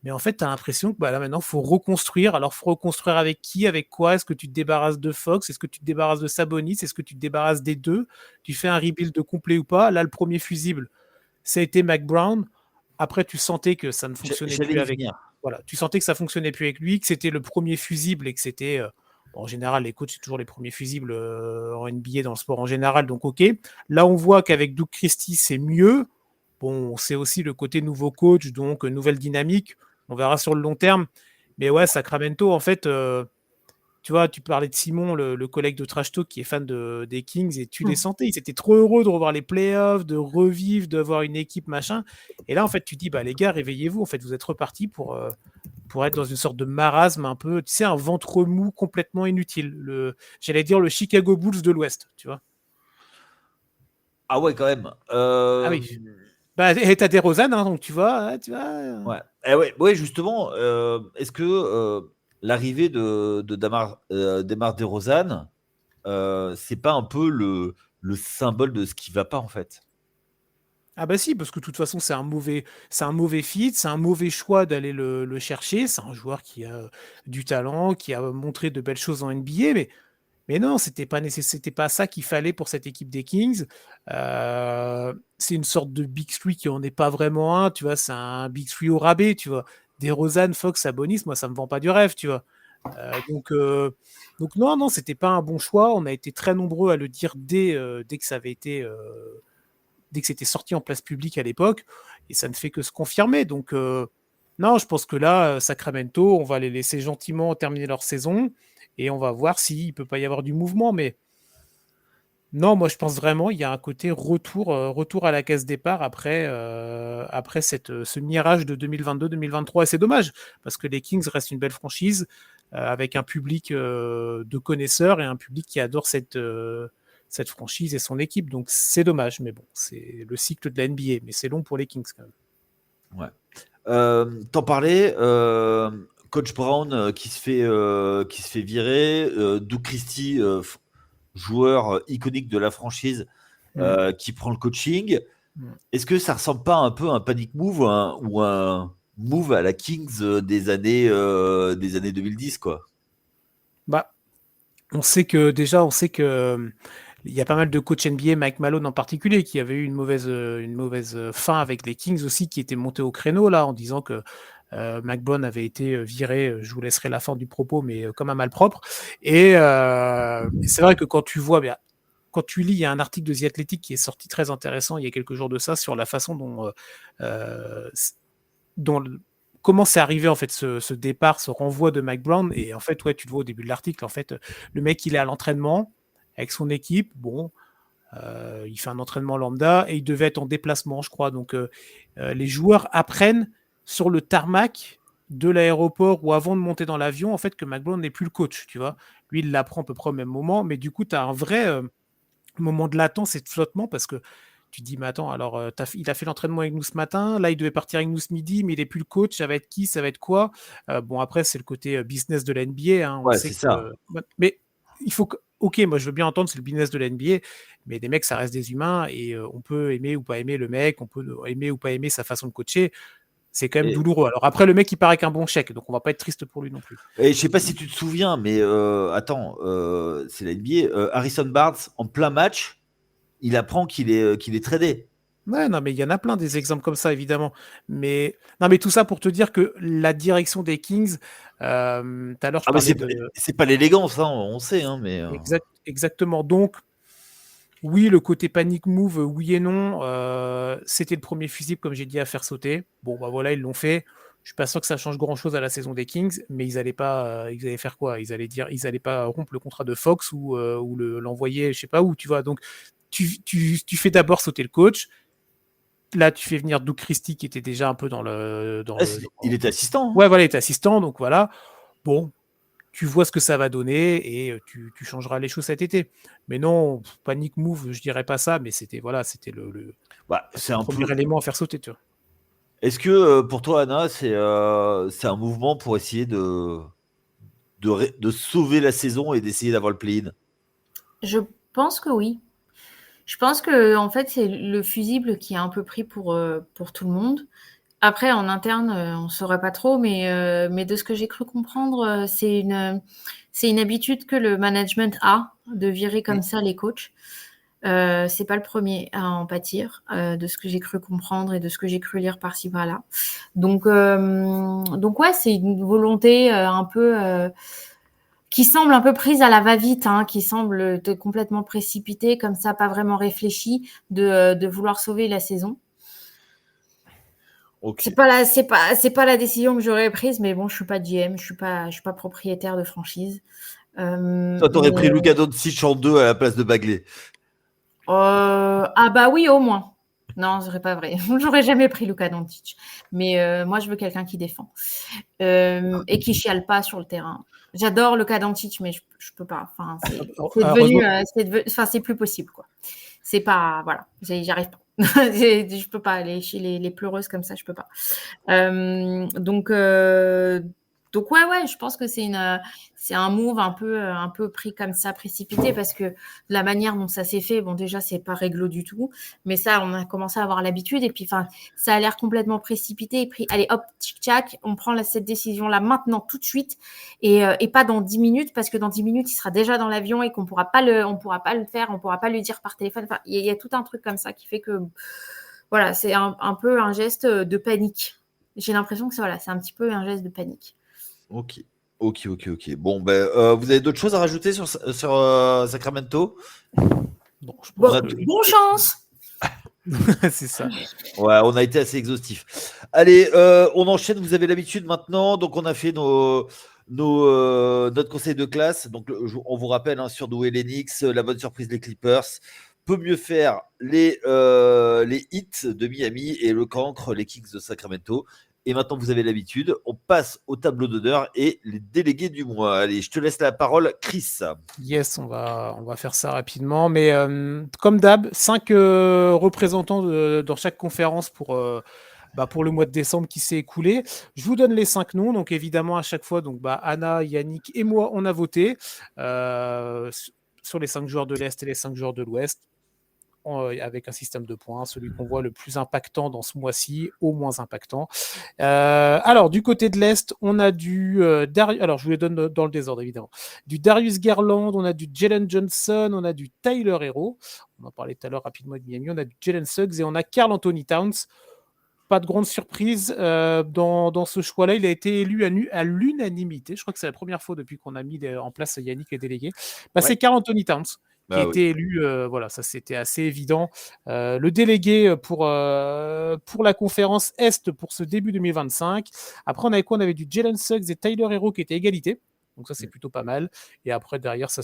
Mais en fait, tu as l'impression que là maintenant, il faut reconstruire. Alors, il faut reconstruire avec qui, avec quoi? Est-ce que tu te débarrasses de Fox? Est-ce que tu te débarrasses de Sabonis? Est-ce que tu te débarrasses des deux? Tu fais un rebuild complet ou pas? Là, le premier fusible, ça a été McBrown. Après, tu sentais que ça ne fonctionnait plus avec lui. Voilà, tu sentais que ça fonctionnait plus avec lui, que c'était le premier fusible et que c'était... en général, les coachs, c'est toujours les premiers fusibles en NBA dans le sport en général, donc ok. Là, on voit qu'avec Doug Christie, c'est mieux. Bon, c'est aussi le côté nouveau coach, donc nouvelle dynamique. On verra sur le long terme. Mais ouais, Sacramento, en fait, tu vois, tu parlais de Simon, le collègue de Trash Talk qui est fan des Kings, et tu les sentais. Ils étaient trop heureux de revoir les playoffs, de revivre, d'avoir une équipe, machin. Et là, en fait, tu dis, les gars, réveillez-vous. En fait, vous êtes repartis pour pour être dans une sorte de marasme un peu, tu sais, un ventre mou complètement inutile. J'allais dire le Chicago Bulls de l'Ouest, tu vois. Ah ouais, quand même. Ah oui. Bah, et t'as DeRozan, hein, donc tu vois. Ouais. Ouais, justement, est-ce que l'arrivée de Demar DeRozan, c'est pas un peu le symbole de ce qui va pas en fait? Ah bah si, parce que de toute façon, c'est un mauvais fit, c'est un mauvais choix d'aller le chercher. C'est un joueur qui a du talent, qui a montré de belles choses en NBA, mais non, c'était pas ça qu'il fallait pour cette équipe des Kings. C'est une sorte de Big Three qui en est pas vraiment un, tu vois. C'est un Big Three au rabais, tu vois. DeRozan, Fox, Sabonis, moi, ça me vend pas du rêve, tu vois. Donc non, c'était pas un bon choix. On a été très nombreux à le dire dès que ça avait été dès que c'était sorti en place publique à l'époque, et ça ne fait que se confirmer. Donc, non, je pense que là, Sacramento, on va les laisser gentiment terminer leur saison, et on va voir s'il ne peut pas y avoir du mouvement. Mais non, moi, je pense vraiment il y a un côté retour à la case départ après ce mirage de 2022-2023. Et c'est dommage, parce que les Kings restent une belle franchise, avec un public de connaisseurs et un public qui adore cette franchise et son équipe. Donc c'est dommage, mais bon, c'est le cycle de la NBA, mais c'est long pour les Kings quand même. Ouais. T'en parlais, Coach Brown qui se fait virer, Doug Christie, joueur iconique de la franchise, qui prend le coaching. Est-ce que ça ressemble pas un peu à un panic move ou un move à la Kings des années 2010 quoi? Bah, on sait que il y a pas mal de coachs NBA, Mike Malone en particulier, qui avait eu une mauvaise fin avec les Kings aussi, qui était monté au créneau là en disant que Mike Brown avait été viré. Je vous laisserai la fin du propos, mais comme un malpropre. Et c'est vrai que quand tu vois, quand tu lis, il y a un article de The Athletic qui est sorti très intéressant il y a quelques jours de ça sur la façon dont comment c'est arrivé en fait ce départ, ce renvoi de Mike Brown. Et en fait, ouais, tu le vois au début de l'article, en fait, le mec il est à l'entraînement avec son équipe, bon, il fait un entraînement lambda et il devait être en déplacement, je crois. Donc les joueurs apprennent sur le tarmac de l'aéroport ou avant de monter dans l'avion, en fait, que Mike Brown n'est plus le coach, tu vois. Lui, il l'apprend à peu près au même moment, mais du coup, tu as un vrai moment de latence et de flottement parce que tu te dis, mais attends, alors il a fait l'entraînement avec nous ce matin, là il devait partir avec nous ce midi, mais il n'est plus le coach, ça va être qui, ça va être quoi? Bon, après, c'est le côté business de la NBA, hein, on Ouais, sait c'est ça. mais il faut que. Ok, moi je veux bien entendre, c'est le business de la NBA, mais des mecs, ça reste des humains et on peut aimer ou pas aimer le mec, on peut aimer ou pas aimer sa façon de coacher. C'est quand même Et, douloureux. Alors après, le mec, il paraît qu'un bon chèque, donc on va pas être triste pour lui non plus. et je sais pas si tu te souviens, mais attends, c'est la NBA. Harrison Barnes, en plein match, il apprend qu'il est tradé. Ouais, non, mais il y en a plein des exemples comme ça, évidemment. Mais non, mais tout ça pour te dire que la direction des Kings, tout à l'heure, je Ah, mais parlais de. c'est pas l'élégance, hein, on sait, hein, mais. Exactement. Donc, oui, le côté panic move, oui et non. C'était le premier fusible, comme j'ai dit, à faire sauter. Bon, bah voilà, ils l'ont fait. Je suis pas sûr que ça change grand-chose à la saison des Kings, mais ils allaient faire quoi? Ils allaient pas rompre le contrat de Fox ou l'envoyer, je sais pas où, tu vois. Donc, tu fais d'abord sauter le coach. Là, tu fais venir Doug Christie qui était déjà un peu Il était assistant. Hein. Ouais, voilà, il était assistant, donc voilà. Bon, tu vois ce que ça va donner et tu changeras les choses cet été. Mais non, panic move, je dirais pas ça, mais c'était C'est le un premier peu. élément à faire sauter, tu vois. Est-ce que pour toi, Anna, c'est un mouvement pour essayer de sauver la saison et d'essayer d'avoir le play-in? Je pense que oui. Je pense que en fait, c'est le fusible qui est un peu pris pour tout le monde. Après, en interne, on ne saurait pas trop, mais de ce que j'ai cru comprendre, c'est une habitude que le management a de virer comme ça les coachs. C'est pas le premier à en pâtir, de ce que j'ai cru comprendre et de ce que j'ai cru lire par-ci par-là. Donc ouais, c'est une volonté un peu qui semble un peu prise à la va-vite, hein, qui semble complètement précipitée, comme ça, pas vraiment réfléchie, de vouloir sauver la saison. Okay. C'est pas la décision que j'aurais prise, mais bon, je suis pas GM, je suis pas propriétaire de franchise. Toi, t'aurais pris Luka Doncic en 2 à la place de Bagley. Ah bah oui, au moins. Non, ce serait pas vrai. J'aurais jamais pris Luka Doncic. Mais moi, je veux quelqu'un qui défend et qui chiale pas sur le terrain. J'adore Luka Doncic, mais je peux pas. Enfin, c'est plus possible, quoi. C'est pas, voilà, j'y arrive pas. Je peux pas les pleureuses comme ça, je peux pas. Donc ouais, je pense que c'est un move un peu pris comme ça, précipité, parce que la manière dont ça s'est fait, bon, déjà, c'est pas réglo du tout, mais ça, on a commencé à avoir l'habitude, et puis, enfin, ça a l'air complètement précipité, et puis, allez, hop, tchic-tchac, on prend cette décision-là maintenant, tout de suite, et pas dans 10 minutes, parce que dans 10 minutes, il sera déjà dans l'avion, et qu'on pourra pas le faire, on pourra pas lui dire par téléphone. Enfin, il y a tout un truc comme ça qui fait que, voilà, c'est un peu un geste de panique. J'ai l'impression que c'est un petit peu un geste de panique. Ok. Bon, vous avez d'autres choses à rajouter sur Sacramento? Non, je Bon, pense que... bonne chance. C'est ça. Ouais, on a été assez exhaustif. Allez, on enchaîne. Vous avez l'habitude maintenant. Donc, on a fait notre conseil de classe. Donc, on vous rappelle, surdoué les Knicks, la bonne surprise les Clippers. Peut mieux faire les Heat de Miami et le cancre, les Kings de Sacramento. Et maintenant, vous avez l'habitude. On passe au tableau d'honneur et les délégués du mois. Allez, je te laisse la parole, Chris. Yes, on va faire ça rapidement. Mais comme d'hab, 5 représentants dans chaque conférence pour le mois de décembre qui s'est écoulé. Je vous donne les 5 noms. Donc évidemment, à chaque fois, Anna, Yannick et moi, on a voté sur les 5 joueurs de l'Est et les 5 joueurs de l'Ouest, avec un système de points, celui qu'on voit le plus impactant dans ce mois-ci au moins impactant. Alors, du côté de l'Est, on a du Darius, alors je vous les donne dans le désordre évidemment, du Darius Garland, on a du Jalen Johnson, on a du Tyler Hero, on en parlait tout à l'heure rapidement de Miami, on a du Jalen Suggs et on a Karl Anthony Towns. Pas de grande surprise dans ce choix-là. Il a été élu à l'unanimité. Je crois que c'est la première fois depuis qu'on a mis en place Yannick les délégués. C'est Karl Anthony Towns qui a été élu. Voilà, ça c'était assez évident. Le délégué pour la conférence Est pour ce début 2025. Après, on avait quoi? On avait du Jalen Suggs et Tyler Hero qui étaient égalité. Donc ça, c'est plutôt pas mal. Et après, derrière, ça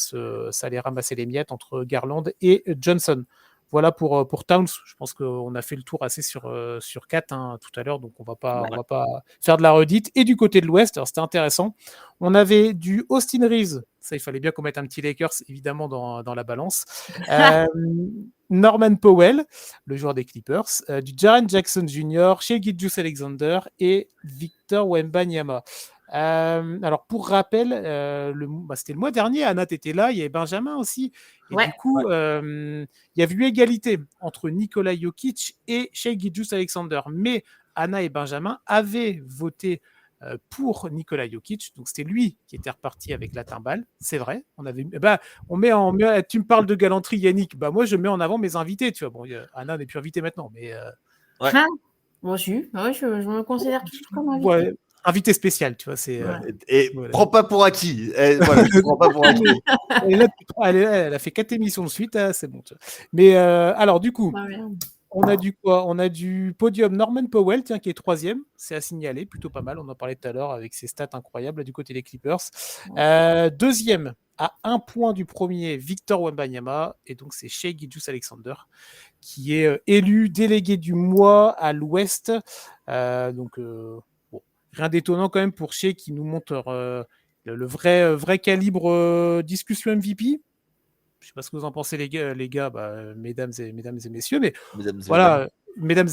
allait ramasser les miettes entre Garland et Johnson. Voilà pour Towns. Je pense qu'on a fait le tour assez sur 4 tout à l'heure, donc on va pas faire de la redite. Et du côté de l'Ouest, alors c'était intéressant, on avait du Austin Reeves, ça il fallait bien qu'on mette un petit Lakers évidemment dans la balance. Norman Powell, le joueur des Clippers, du Jaren Jackson Jr., Shai Gilgeous-Alexander et Victor Wembanyama. Alors pour rappel, c'était le mois dernier, Anna était là, il y avait Benjamin aussi, et du coup il y avait eu égalité entre Nikola Jokic et Shai Gilgeous-Alexander, mais Anna et Benjamin avaient voté pour Nikola Jokic, donc c'était lui qui était reparti avec la timbale, c'est vrai. Tu me parles de galanterie, Yannick, moi je mets en avant mes invités, tu vois. Bon, Anna n'est plus invitée maintenant, mais moi je me considère toujours comme invité. Ouais, invité spécial, tu vois. Prends pas pour acquis. Prends pas pour acquis. Elle a fait 4 émissions de suite, c'est bon. Mais alors, du coup, on a du quoi? On a du podium Norman Powell, qui est 3e. C'est à signaler, plutôt pas mal. On en parlait tout à l'heure avec ses stats incroyables du côté des Clippers. 2e, à 1 point du premier, Victor Wembanyama. Et donc, c'est Shai Gilgeous-Alexander qui est élu délégué du mois à l'Ouest. Rien d'étonnant quand même pour Shai qui nous montre le vrai calibre discussion MVP. Je ne sais pas ce que vous en pensez les gars, mesdames et messieurs, mais mesdames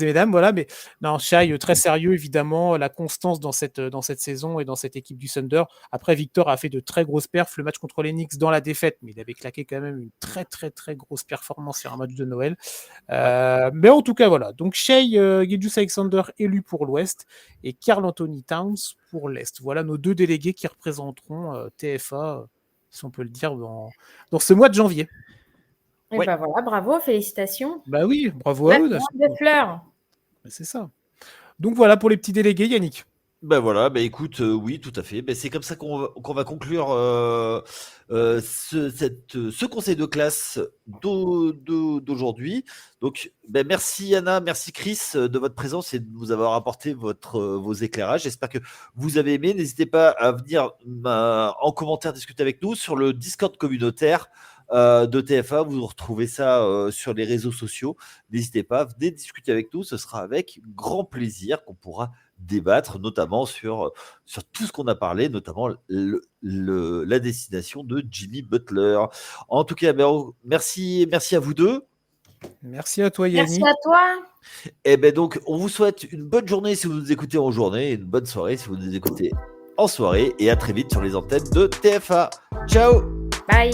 et mesdames, voilà. Mais non, Shai, très sérieux évidemment, la constance dans cette saison et dans cette équipe du Thunder. Après, Victor a fait de très grosses perfs, le match contre les Knicks dans la défaite, mais il avait claqué quand même une très très très grosse performance sur un match de Noël. Mais en tout cas, voilà. Donc Shai Gilgeous-Alexander élu pour l'Ouest et Karl Anthony Towns pour l'Est. Voilà nos 2 délégués qui représenteront TFA, si on peut le dire, dans ce mois de janvier. Et voilà, bravo, félicitations. Oui, bravo à eux. Des fleurs. C'est ça. Donc voilà pour les petits délégués, Yannick. Écoute, oui, tout à fait. C'est comme ça qu'on va conclure ce conseil de classe d'aujourd'hui. Donc, merci Anna, merci Chris de votre présence et de nous avoir apporté vos éclairages. J'espère que vous avez aimé. N'hésitez pas à venir en commentaire discuter avec nous sur le Discord communautaire de TF1. Vous retrouvez ça sur les réseaux sociaux. N'hésitez pas, venez discuter avec nous. Ce sera avec grand plaisir qu'on pourra débattre, notamment sur tout ce qu'on a parlé, notamment la destination de Jimmy Butler. En tout cas, merci à vous deux. Merci à toi, Yannick. Merci à toi. Et ben donc, on vous souhaite une bonne journée si vous nous écoutez en journée et une bonne soirée si vous nous écoutez en soirée. Et à très vite sur les antennes de TF1. Ciao. Bye.